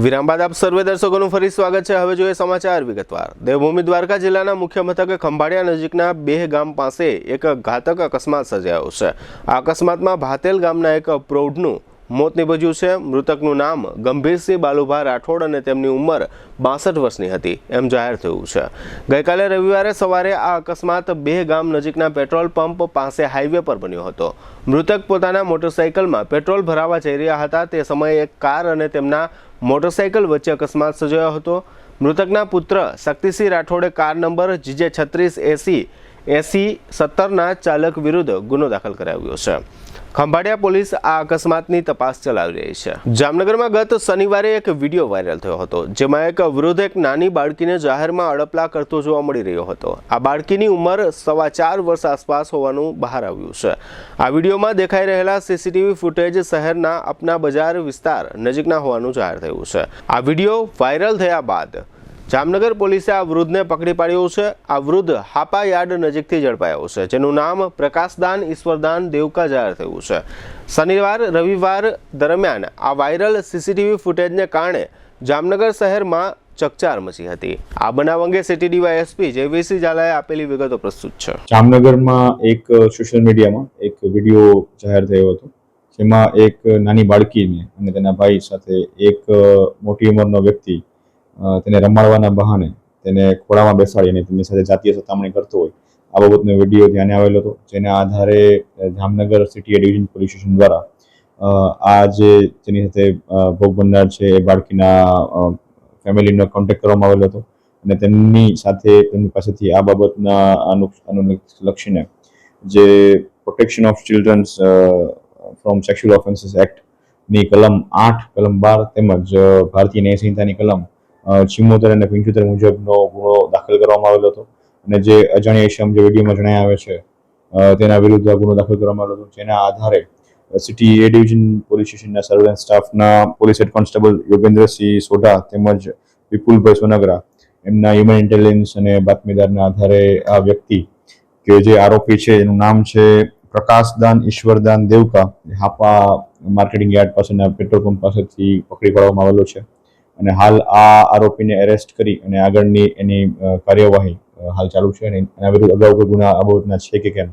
વિરામ બાદ આપ સર્વે દર્શકોનું ફરી સ્વાગત છે. હવે જોઈએ સમાચાર વિગતવાર. દેવભૂમિ દ્વારકા જિલ્લાના મુખ્ય મથકે ખંભાળિયા નજીકના બેહ ગામ પાસે એક ઘાતક અકસ્માત સર્જાયો છે. આ અકસ્માતમાં ભાતેલ ગામના એક પ્રૌઢનું મોત નીપજ્યું છે. મૃતકનું નામ ગંભીરસિંહ બાલુભા રાઠોડ અને તેમની ઉંમર 62 વર્ષની હતી એમ જાહેર થયું છે. ગઈકાલે રવિવારે સવારે આ અકસ્માત બેહ ગામ નજીકના પેટ્રોલ પંપ પાસે હાઈવે પર બન્યો હતો. મૃતક પોતાના મોટરસાઇકલમાં પેટ્રોલ ભરાવા જઈ રહ્યા હતા. તે સમયે એક કાર અને તેમના મોટરસાઇકલ વચ્ચે અકસ્માત સર્જાયો હતો. મૃતકના પુત્ર શક્તિસિંહ રાઠોડે કાર નંબર GJ36808017ના ચાલક વિરુદ્ધ ગુનો દાખલ કરાવ્યો છે. ખંભાળિયા પોલીસ આ અકસ્માતની તપાસ ચલાવી રહી છે. જામનગરમાં ગત શનિવારે એક વિડીયો વાયરલ થયો હતો, જેમાં એક વૃદ્ધ એક નાની બાળકીને જાહેરમાં અડપલા કરતો જોવા મળી રહ્યો હતો. આ બાળકીની ઉંમર 4.25 વર્ષ આસપાસ હોવાનું બહાર આવ્યું છે. આ વિડીયોમાં દેખાઈ રહેલા સીસીટીવી ફૂટેજ શહેરના અપના બજાર વિસ્તાર નજીકના હોવાનું જાહેર થયું છે. આ વિડીયો વાયરલ થયા બાદ જામનગર પોલીસે આ વૃદ્ધને પકડી પાડ્યો છે. આ વૃદ્ધ હાપા યાર્ડ નજીકથી ઝડપાયો છે, જેનું નામ પ્રકાશદાન ઈશ્વરદાન દેવકા જાહેર થયું છે. શનિવાર રવિવાર દરમિયાન આ વાયરલ સીસીટીવી ફૂટેજને કારણે જામનગર શહેરમાં ચકચાર મચી હતી. આ બનાવ અંગે સિટી ડીવાયએસપી જયવીરસિંહ ઝાલાએ આપેલી વિગતો પ્રસ્તુત છે. જામનગરમાં એક સોશિયલ મીડિયામાં એક વિડીયો જાહેર થયો હતો, જેમાં એક નાની બાળકીને અને તેના ભાઈ સાથે એક મોટી ઉંમરનો વ્યક્તિ તેને રમાડવાના બહાને તેને ખોળામાં બેસાડી અને તેની સાથે જાતીય સતામણી કરતો હોય આ બાબતનો વિડીયો ધ્યાને આવેલો હતો. જેના આધારે Jamnagar city division police station દ્વારા આ જે તેની સાથે ભોગ બનનાર છે એ બાળકીના ફેમિલીનો કોન્ટેક્ટ કરવામાં આવેલો હતો અને તેમની પાસેથી આ બાબતના અનુલક્ષીને જે Protection of Children's from Sexual Offences એક્ટની કલમ 8, કલમ 12 તેમજ ભારતીય ન્યાય સંહિતાની કલમ 74 અને 75 મુજબનો ગુનો દાખલ કરવામાં આવેલો હતો અને જે અજાણ્યા ઇસમ જે વિડીયોમાં જણાય આવે છે તેના વિરુદ્ધ ગુનો દાખલ કરવામાં આવેલો હતો. જેના આધારે સિટી એ ડિવિઝન પોલીસ સ્ટેશનના સર્વેલન્સ સ્ટાફના police head constable Yogendrasinh Sodha તેમજ વિપુલભાઈ સોનગરા એમના હ્યુમન ઇન્ટેલિજન્સ અને બાતમીદારના આધારે આ વ્યક્તિ કે જે આરોપી છે એનું નામ છે પ્રકાશદાન ઈશ્વરદાન દેવકા, હાપા માર્કેટિંગ યાર્ડ પાસેના પેટ્રોલ પંપ પાસેથી પકડી પાડવામાં આવેલો છે અને હાલ આ આરોપીને એરેસ્ટ કરી અને આગળની એની કાર્યવાહી હાલ ચાલુ છે અને એના વિરુદ્ધ અગાઉ કોઈ ગુના આ બાબતના છે કે કેમ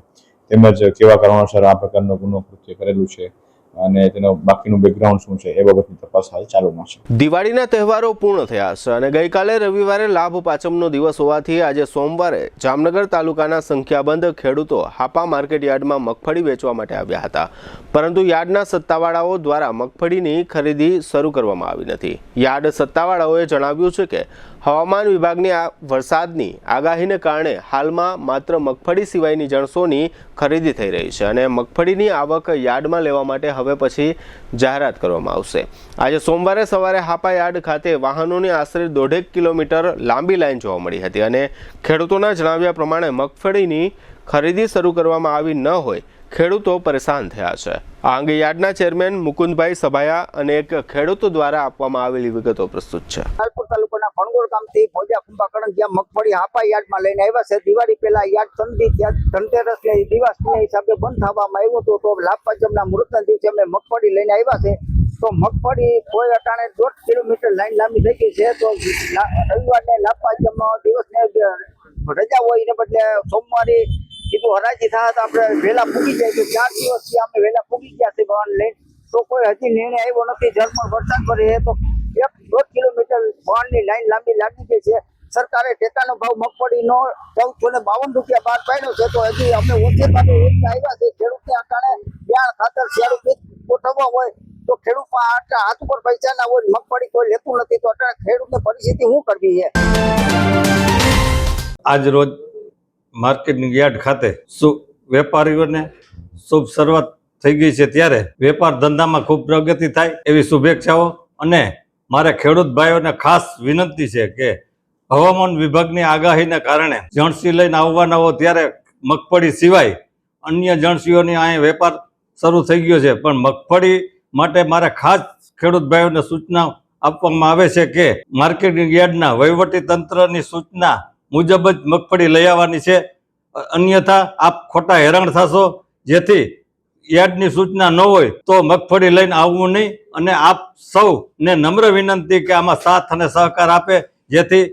તેમજ કેવા કારણોસર આ પ્રકારનો ગુનો કૃત્ય કરેલું છે અને તેનો બાકીનું બેકગ્રાઉન્ડ શું છે એ બાબતની તપાસ હાલ ચાલુમાં છે. દિવાળીના તહેવારો પૂર્ણ થયા છે અને ગઈકાલે રવિવારે લાભ પાંચમનો દિવસ હોવાથી આજે સોમવારે જામનગર તાલુકાના સંખ્યાબંધ ખેડૂતો હાપા માર્કેટ યાર્ડમાં મગફળી વેચવા માટે આવ્યા હતા, પરંતુ યાર્ડના સત્તાવાળાઓ દ્વારા મગફળીની ખરીદી શરૂ કરવામાં આવી નથી. યાર્ડ સત્તાવાળાઓએ જણાવ્યું છે કે હવામાન વિભાગની આ વરસાદની આગાહીને કારણે હાલમાં માત્ર મગફળી સિવાયની જણસોની ખરીદી થઈ રહી છે અને મગફળીની આવક યાર્ડમાં લેવા માટે હવે પછી જાહેરાત કરવામાં આવશે. આજે સોમવારે સવારે હાપા યાર્ડ ખાતે વાહનોની આશરે 1.5 કિલોમીટર લાંબી લાઈન જોવા મળી હતી અને ખેડૂતોના જણાવ્યા પ્રમાણે મગફળીની ખરીદી શરૂ કરવામાં આવી ન હોય ખેડૂતો પરેશાન થયા છે. આ અંગે યાર્ડના ચેરમેન મુકુંદભાઈ સભાયા અને એક ખેડૂતો દ્વારા આપવામાં આવેલી વિગતો પ્રસ્તુત છે. તાલુકાના ભણગોળ ગામથી ભોજા કુંભા કણકિયા મગફળી હાપા યાર્ડમાં લઈને આવ્યા છે. દિવાળી પહેલા યાર્ડ સંધિ ધનતેરસ ને દિવસના હિસાબે બંધ થવામાં આવ્યો હતો, તો લાભ પાંચમના મુહૂર્તના દિવસે અમે મગફળી લઈને આવ્યા છે. તો મગફળી કોઈ અટાણે 1.5 કિલોમીટર લાઈન લાંબી થઈ ગઈ છે. તો રવિવારને લાભ પાંચમ દિવસને રજા હોય એને બદલે સોમવારે કીધું હરાજી થાય તો આપણે વહેલા પૂગી જાય તો 4 દિવસથી અમે વહેલા પૂગી ગયા છે વાહન લઈને તો કોઈ હજી નિર્ણય આવ્યો નથી. ઝરમર વરસાદ પડે તો 1.5 કિલોમીટર વાહનની લાઈન લાંબી લાગી ગઈ છે. સરકારે ટેકાનો ભાવ મગફળીનો 1452 રૂપિયા બહાર પાડ્યો છે તો હજી અમે ઓછે ભાવે આવ્યા છે. ખેડૂતને અટાણે બિયાણ ખાતર શિયાળુ બીજ ગોઠવવા હોય તો ખેડૂત હાથ ઉપર પૈસા ના હોય, મગફળી કોઈ લેતું નથી તો અટાણે ખેડૂતની પરિસ્થિતિ શું કરવી છે? આજ રોજ માર્કેટિંગ યાર્ડ ખાતે વેપારીઓને શુભ શરૂઆત થઈ ગઈ છે ત્યારે વેપાર ધંધામાં ખૂબ પ્રગતિ થાય એવી શુભેચ્છાઓ. અને મારે ખેડૂત ભાઈઓને ખાસ વિનંતી છે કે હવામાન વિભાગની આગાહીને કારણે જણસી લઈને આવવાના હો ત્યારે મગફળી સિવાય અન્ય જણસીઓની અહીં વેપાર શરૂ થઈ ગયો છે, પણ મગફળી માટે મારે ખાસ ખેડૂત ભાઈઓને સૂચના આપવામાં આવે છે કે માર્કેટિંગ યાર્ડના વહીવટી તંત્રની સૂચના મુજબ જ મગફળી લઈ આવવાની છે. અન્યથા આપ ખોટા હેરાન થશો. જેથી યાર્ડની સૂચના ન હોય તો મગફળી લઈને આવવું નહીં. અને આપ સૌને નમ્ર વિનંતી કે આમાં સાથ અને સહકાર આપે જેથી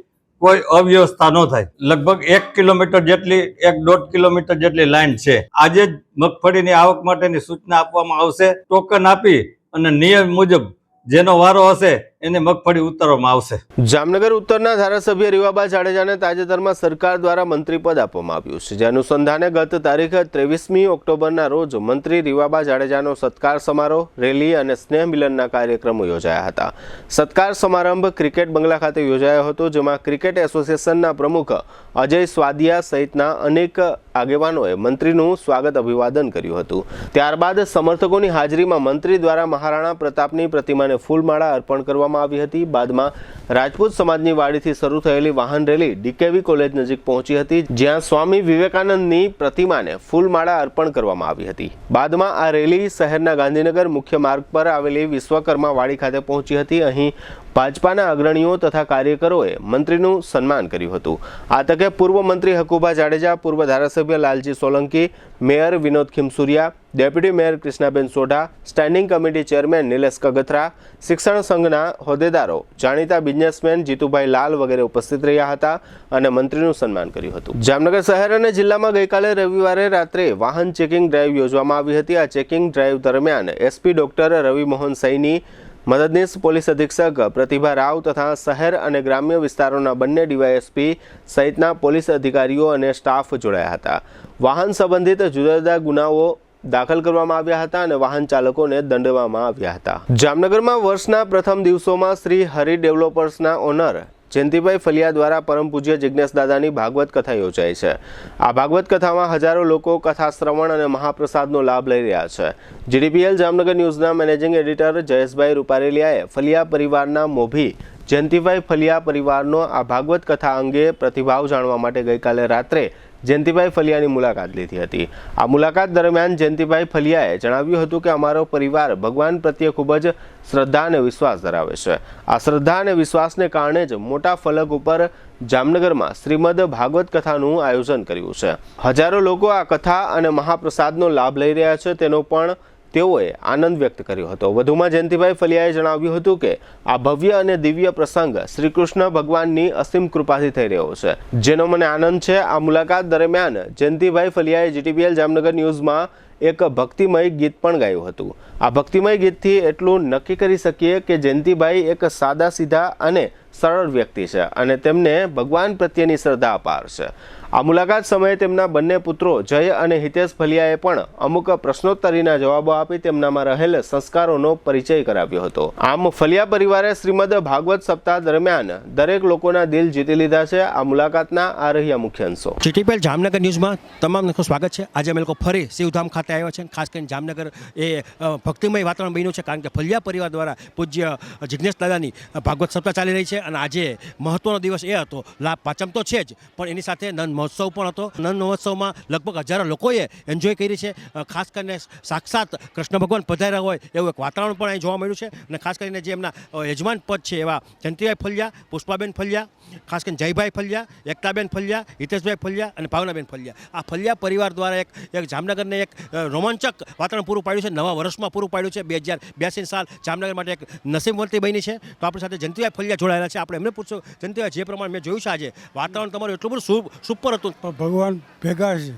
કોઈ અવ્યવસ્થા ન થાય. લગભગ 1 કિલોમીટર જેટલી 1.5 કિલોમીટર જેટલી લાઈન છે. આજે જ મગફળીની આવક માટેની સૂચના આપવામાં આવશે. ટોકન આપી અને નિયમ મુજબ જેનો વારો હશે એને મગફળી ઉતારવામાં આવશે. જામનગર ઉત્તરના ધારાસભ્ય રીવાબા જાડેજાને તાજેતરમાં સરકાર દ્વારા મંત્રી પદ આપવામાં આવ્યું છે. જે અનુસંધાને ગત તારીખ 23મી ઓક્ટોબરના રોજ મંત્રી રીવાબા જાડેજાનો સત્કાર સમારોહ, રેલી અને સ્નેહ મિલનના કાર્યક્રમો યોજાયા હતા. સત્કાર સમારંભ ક્રિકેટ બંગલા ખાતે યોજાયો હતો, જેમાં ક્રિકેટ એસોસિએશનના પ્રમુખ અજય સ્વાદિયા સહિતના અનેક આગેવાનોએ મંત્રીનું સ્વાગત અભિવાદન કર્યું હતું. ત્યારબાદ સમર્થકોની હાજરીમાં મંત્રી દ્વારા મહારાણા પ્રતાપની પ્રતિમાને ફૂલમાળા અર્પણ કરવામાં આવી હતી. બાદમાં રાજપૂત સમાજની વાડીથી શરૂ થયેલી વાહન રેલી ડીકેવી કોલેજ નજીક પહોંચી હતી, જ્યાં સ્વામી વિવેકાનંદની પ્રતિમાને ફૂલમાળા અર્પણ કરવામાં આવી હતી. બાદમાં આ રેલી શહેરના ગાંધીનગર મુખ્ય માર્ગ પર આવેલી વિશ્વકર્મા વાડી ખાતે પહોંચી હતી. અહીં ભાજપાના અગ્રણીઓ તથા કાર્યકરોએ મંત્રીનું સન્માન કર્યું હતું. આ તકે પૂર્વ મંત્રી હકુભા જાડેજા, પૂર્વ ધારાસભ્ય Lalji Solanki, mayor Vinod Khimsuriya, deputy mayor Krishnaben Sodha, standing committee chairman Nilesh Kagathara, શિક્ષણ સંઘના હોદ્દેદારો, જાણીતા બિઝનેસમેન જીતુભાઈ લાલ વગેરે ઉપસ્થિત રહ્યા હતા અને મંત્રીનું સન્માન કર્યું હતું. જામનગર શહેર અને જિલ્લામાં ગઈકાલે રવિવારે રાત્રે વાહન ચેકિંગ ડ્રાઈવ યોજવામાં આવી હતી. આ ચેકિંગ ડ્રાઈવ દરમિયાન એસપી ડોક્ટર રવિ મોહન સૈની, મદદનીશ પોલીસ અધિક્ષક પ્રતિભા રાવ તથા શહેર અને ગ્રામ્ય વિસ્તારોના બંને ડીવાયએસપી સહિતના પોલીસ અધિકારીઓ અને સ્ટાફ જોડાયા હતા. વાહન સંબંધિત જુદા જુદા ગુનાઓ દાખલ કરવામાં આવ્યા હતા અને વાહન ચાલકોને દંડવામાં આવ્યા હતા. જામનગરમાં વર્ષના પ્રથમ દિવસોમાં શ્રી હરિ ડેવલપર્સના ઓનર જયંતિભાઈ ફલિયા દ્વારા પરમ પૂજ્ય જિજ્ઞેશ દાદાની ભાગવત કથા યોજાઈ છે. આ ભાગવત કથામાં હજારો લોકો કથા શ્રવણ અને મહાપ્રસાદનો લાભ લઈ રહ્યા છે. જીડીપીએલ જામનગર ન્યૂઝના મેનેજિંગ એડિટર જયેશભાઈ રૂપારેલિયાએ ફલિયા પરિવારના મોભી જયંતિભાઈ ફલિયા પરિવારનો આ ભાગવત કથા અંગે પ્રતિભાવ જાણવા માટે ગઈકાલે રાત્રે જયંતિભાઈ ફલિયાની મુલાકાત લીધી હતી. આ મુલાકાત દરમિયાન જયંતિભાઈ ફલિયાએ જણાવ્યું હતું કે અમારો પરિવાર ભગવાન પ્રત્યે ખૂબ જ શ્રદ્ધા અને વિશ્વાસ ધરાવે છે. આ શ્રદ્ધા અને વિશ્વાસને કારણે જ મોટા ફલક ઉપર જામનગરમાં શ્રીમદ ભાગવત કથાનું આયોજન કર્યું છે. હજારો લોકો આ કથા અને મહાપ્રસાદનો લાભ લઈ રહ્યા છે, તેનો પણ તેઓએ આનંદ વ્યક્ત કર્યો હતો. વધુમાં જયંતિભાઈ ફલિયાએ જણાવ્યું હતું કે આ ભવ્ય અને દિવ્ય પ્રસંગ શ્રી કૃષ્ણ ભગવાનની અસીમ કૃપાથી થઈ રહ્યો છે, જેનો મને આનંદ છે. આ મુલાકાત દરમિયાન જયંતિભાઈ ફલિયાએ જીટીપીએલ જામનગર ન્યૂઝમાં એક ભક્તિમય ગીત પણ ગાયું હતું. આ ભક્તિમય ગીતથી એટલું નક્કી કરી શકીએ કે જયંતિભાઈ એક સાદા સીધા અને સરળ વ્યક્તિ છે અને તેમને ભગવાન પ્રત્યેની શ્રદ્ધા અપાર છે. આ મુલાકાત સમયે તેમના બંને પુત્રો જય અને હિતેશ ફલિયાએ પણ અમુક પ્રશ્નોત્તરીના જવાબો આપી તેમનામાં રહેલ સંસ્કારોનો પરિચય કરાવ્યો હતો. આમ ફલિયા પરિવારે શ્રીમદ ભાગવત સપ્તાહ દરમિયાન દરેક લોકોના દિલ જીતી લીધા છે. આ મુલાકાતના આ રહ્યા મુખ્ય અંશો. જીટીપીએલ જામનગર ન્યૂઝમાં તમામનું સ્વાગત છે. આજે અમે લોકો ફરી શિવધામ ખાતે આવ્યા છે. ખાસ કરીને જામનગર એ ભક્તિમય વાતાવરણ બન્યું છે, કારણ કે ફલિયા પરિવાર દ્વારા પૂજ્ય જિજ્ઞેશ દાદાની ભાગવત સપ્તાહ ચાલી રહી છે અને આજે મહત્વનો દિવસ એ હતો. લાભ પાંચમ તો છે જ, પણ એની સાથે નંદ મહોત્સવ પણ હતો. નંદ મહોત્સવમાં લગભગ હજારો લોકોએ એન્જોય કરી છે. ખાસ કરીને સાક્ષાત કૃષ્ણ ભગવાન પધાર્યા હોય એવું એક વાતાવરણ પણ અહીં જોવા મળ્યું છે. અને ખાસ કરીને જે એમના યજમાન પદ છે એવા જયંતિભાઈ ફલિયા, પુષ્પાબેન ફલિયા, ખાસ કરીને જયભાઈ ફલિયા, એકતાબેન ફલિયા, હિતેશભાઈ ફલિયા અને ભાવનાબેન ફલિયા, આ ફલિયા પરિવાર દ્વારા એક જામનગરને એક રોમાંચક વાતાવરણ પૂરું પાડ્યું છે. નવા વર્ષમાં પૂરું પાડ્યું છે. 2082 સાલ જામનગર માટે એક નસીબવંતી બની છે. તો આપણી સાથે જયંતિભાઈ ફલિયા જોડાયેલા છે. છે, આપણે એમને પૂછશું. જનતા જે પ્રમાણે મેં જોયું છે આજે વાતાવરણ તમારું એટલું બધું સુપર હતું. પણ ભગવાન ભેગા છે,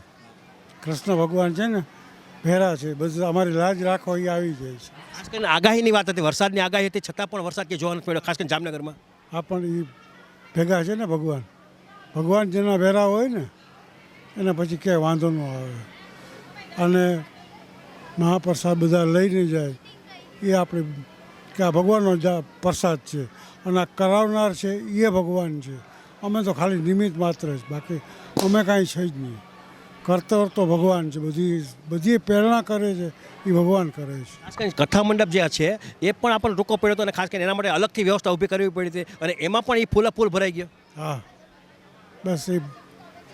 કૃષ્ણ ભગવાન છે ને ભેરા છે, બધું અમારી લાજ રાખો એ આવી જાય છે. ખાસ કરીને આગાહીની વાત હતી, વરસાદની આગાહી હતી, છતાં પણ વરસાદ કે જોવા નથી મળ્યો, ખાસ કરીને જામનગરમાં. આ પણ એ ભેગા છે ને ભગવાન, ભગવાન જેના ભેરા હોય ને એના પછી ક્યાંય વાંધો ન આવે. અને મહાપ્રસાદ બધા લઈને જાય એ આપણે કે આ ભગવાનનો પ્રસાદ છે અને આ કરાવનાર છે એ ભગવાન છે. અમે તો ખાલી નિમિત્ત માત્ર જ, બાકી અમે કાંઈ છે જ નહીં. કરતર તો ભગવાન છે, બધી પ્રેરણા કરે છે એ ભગવાન કરે છે. ખાસ કરીને કથા મંડપ જે છે એ પણ આપણને રોકવો પડ્યો હતો અને ખાસ કરીને એના માટે અલગથી વ્યવસ્થા ઊભી કરવી પડી હતી અને એમાં પણ એ ફૂલ ભરાઈ ગયો. હા, બસ એ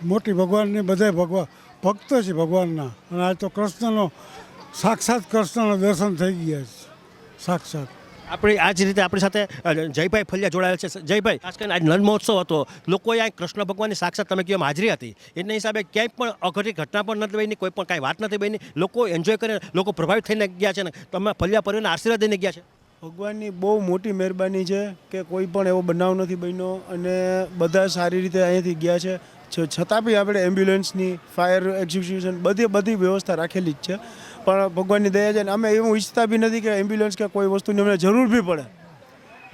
મોટી ભગવાનની બધા ભક્ત છે ભગવાનના. અને આજ તો કૃષ્ણનો સાક્ષાત કૃષ્ણના દર્શન થઈ ગયા છે સાક્ષાત. આપણે આ જ રીતે આપણી સાથે જયભાઈ ફલિયા જોડાયેલ છે. જયભાઈ, ખાસ કરીને આજ નંદ મહોત્સવ હતો, લોકોએ આ કૃષ્ણ ભગવાનની સાક્ષાત તમે કહેવામાં હાજરી હતી, એના હિસાબે ક્યાંય પણ અઘટિત ઘટના પણ નથી બની, કોઈ પણ કાંઈ વાત નથી બની, લોકો એન્જોય કરીને લોકો પ્રભાવિત થઈને ગયા છે ને તમે ફલિયા પરિવારના આશીર્વાદ દઈને ગયા છે. ભગવાનની બહુ મોટી મહેરબાની છે કે કોઈ પણ એવો બનાવ નથી બન્યો અને બધા સારી રીતે અહીંયાથી ગયા છે. છતાં બી આપણે એમ્બ્યુલન્સની, ફાયર એક્ઝિક્યુશન બધી વ્યવસ્થા રાખેલી જ છે. પણ ભગવાનની દયા છે ને અમે એવું ઈચ્છતા બી નથી કે એમ્બ્યુલન્સ કે કોઈ વસ્તુની અમને જરૂર બી પડે.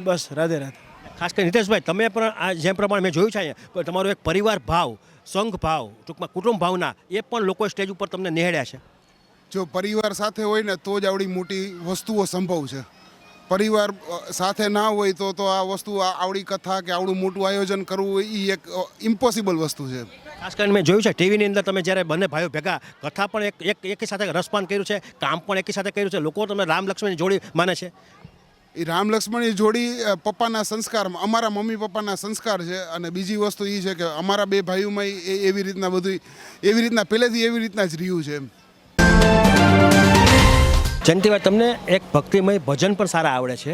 બસ રાધે રાધે. ખાસ કરીને નિતેશભાઈ, તમે પણ આ જેમ પ્રમાણે મેં જોયું છે અહીંયા તમારો એક પરિવાર ભાવ, સંઘ ભાવ, ટૂંકમાં કુટુંબ ભાવના એ પણ લોકો સ્ટેજ ઉપર તમને નિહાળ્યા છે. જો પરિવાર સાથે હોય ને તો જ આવડી મોટી વસ્તુઓ સંભવ છે. પરિવાર સાથે ના હોય તો આ વસ્તુ આવડી કથા કે આવડું મોટું આયોજન કરવું એ એક ઇમ્પોસિબલ વસ્તુ છે. ખાસ કરીને મેં જોયું છે ટીવીની અંદર તમે જ્યારે બંને ભાઈઓ ભેગા કથા પણ એકી સાથે રસપાન કર્યું છે, કામ પણ એકી સાથે કર્યું છે, લોકો તમે રામ લક્ષ્મણની જોડી માને છે. એ રામ લક્ષ્મણની જોડી પપ્પાના સંસ્કારમાં, અમારા મમ્મી પપ્પાના સંસ્કાર છે. અને બીજી વસ્તુ એ છે કે અમારા બે ભાઈઓમાં એવી રીતના પહેલેથી એવી રીતના જ રહ્યું છે. જયંતિભાઈ, તમને એક ભક્તિમય ભજન પણ સારા આવડે છે,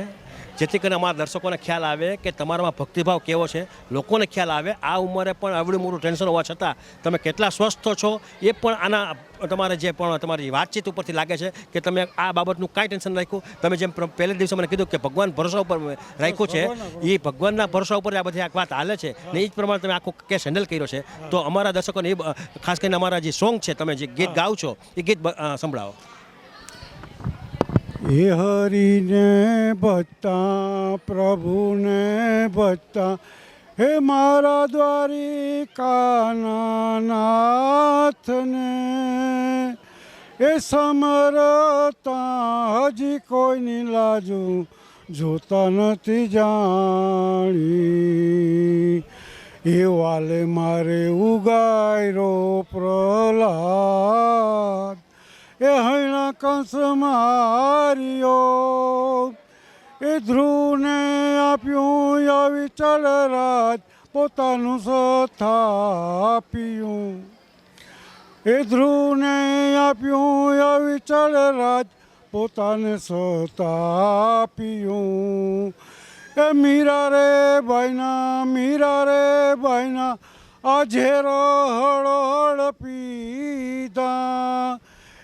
જેથી કરીને અમારા દર્શકોને ખ્યાલ આવે કે તમારામાં ભક્તિભાવ કેવો છે, લોકોને ખ્યાલ આવે. આ ઉંમરે પણ આવડું મોટું ટેન્શન હોવા છતાં તમે કેટલા સ્વસ્થ છો એ પણ આના તમારે જે પણ તમારી વાતચીત ઉપરથી લાગે છે કે તમે આ બાબતનું કાંઈ ટેન્શન રાખ્યું. તમે જેમ પહેલે દિવસે મને કીધું કે ભગવાન ભરોસા ઉપર રાખ્યું છે, એ ભગવાનના ભરોસા ઉપર આ બધી આ વાત હાલે છે ને એ જ પ્રમાણે તમે આખો કેસ હેન્ડલ કર્યો છે. તો અમારા દર્શકોને એ ખાસ કરીને અમારા જે સોંગ છે, તમે જે ગીત ગાઓ છો એ ગીત સંભળાવો. એ હરિને ભજતા, પ્રભુને ભજતા, હે મારા દ્વારિકાના નાથને, એ સમરતા હજી કોઈની લાજુ જોતા નથી જાણી. એ વાલે મારે ઉગાયરો પ્રહલાદ, એ હૈણા કંસ માર્યો, એ ધ્રુવને આપ્યું આવી ચલરાજ પોતાનું સ્થાપ્યું. એ ધ્રુવને આપ્યું આવી ચલરાજ પોતાને સ્થાપ્યું. એ મીરા રે ભાઈના આ ઝેરો હળ પીધા.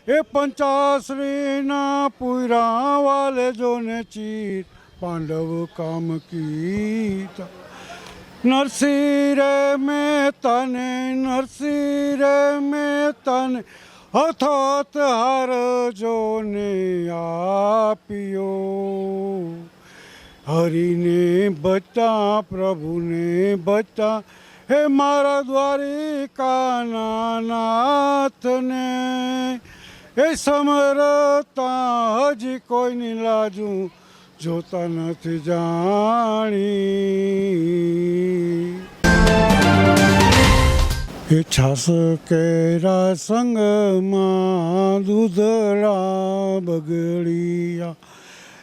એ પંચાશ્રીના પૂરા વાલે જોને ચીર પાંડવ કામ કીધા. નરસિંહ રે મહેતાને હથોત હાર જોને આપ્યો. હરિને ભજતા, પ્રભુને ભજતા, હે મારા દ્વારિકાના નાથને, એ સમરતા હજી કોઈની લાજુ જોતા નથી જાણી. એ છાસ કેરા સંગમાં દૂધળા બગડિયા,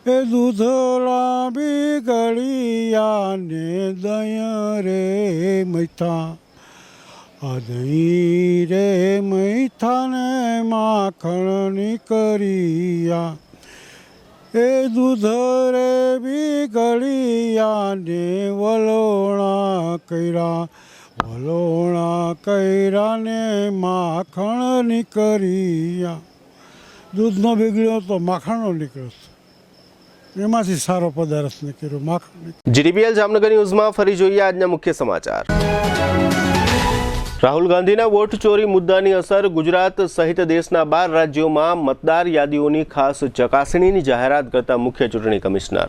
એ દૂધળા બિગડિયા ને દયા રે મૈથા. આ દહીં રે મૈથાને માખણ નીકળ્યા, એ દૂધ રે બિગડિયા ને વલોણા કર્યા ને માખણ નીકળ્યા. દૂધનો બિગડ્યો તો માખણનો નીકળ્યો. એમાંથી સારો પદાર્થ નીકળ્યો, માખણ. જીડીપીએલ જામનગર ન્યૂઝમાં ફરી જોઈએ આજના મુખ્ય સમાચાર. રાહુલ ગાંધીના વોટ ચોરી મુદ્દાની અસર ગુજરાત સહિત દેશના 12 રાજ્યોમાં મતદાર યાદીઓની ખાસ ચકાસણીની જાહેરાત કરતા મુખ્ય ચૂંટણી કમિશનર.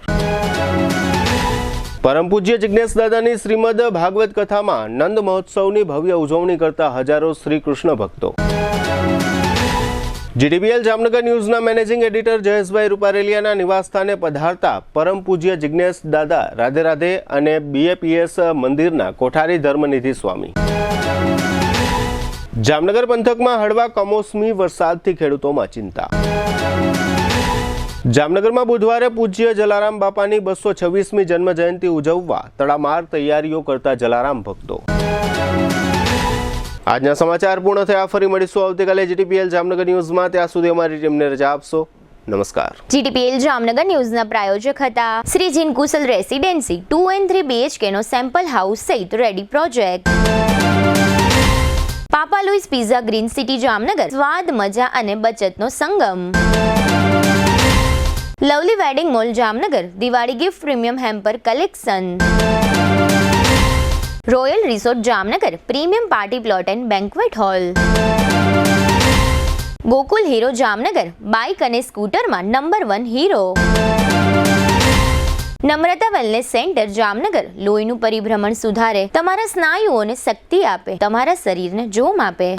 પરમ પૂજ્ય જિજ્ઞેશ દાદાની શ્રીમદ ભાગવત કથામાં નંદ મહોત્સવની ભવ્ય ઉજવણી કરતા હજારો શ્રી કૃષ્ણ ભક્તો. જીડીપીએલ જામનગર ન્યૂઝના મેનેજિંગ એડિટર જયેશભાઈ રૂપારેલિયાના નિવાસસ્થાને પધારતા પરમ પૂજ્ય જિજ્ઞેશ દાદા રાધે રાધે અને બીએપીએસ મંદિરના કોઠારી ધર્મનિધિ સ્વામી. જામનગર પંથકમાં હળવા કમોસમી વરસાદથી ખેડૂતોમાં ચિંતા. જામનગરમાં બુધવારે પૂજ્ય જલારામ બાપાની 226મી જન્મ જયંતિ ઉજવવા તડામાર તૈયારીઓ કરતા જલારામ ભક્તો. આજના સમાચાર પૂર્ણ થયા. ફરી મળીશું આવતીકાલે જીટીપીએલ જામનગર ન્યૂઝમાં. ત્યાં સુધી અમારી ટીમને રજા આપશો. નમસ્કાર. જીટીપીએલ જામનગર ન્યૂઝના પ્રાયોજક હતા Shri Jin Kushal residency 2 and 3 BHK નો સેમ્પલ હાઉસ સહિત ready project. Papa Louis pizza green city Jamnagar, સ્વાદ મજા અને બચતનો સંગમ. Lovely wedding mall Jamnagar, Diwali gift premium hamper collection. Royal resort Jamnagar, premium party plot and banquet hall. Gokul Hero Jamnagar, bike અને સ્કૂટરમાં number 1 Hero. Namrata wellness centre Jamnagar, લોહીનું પરિભ્રમણ સુધારે, તમારા સ્નાયુઓને શક્તિ આપે, તમારા શરીરને જોમ આપે.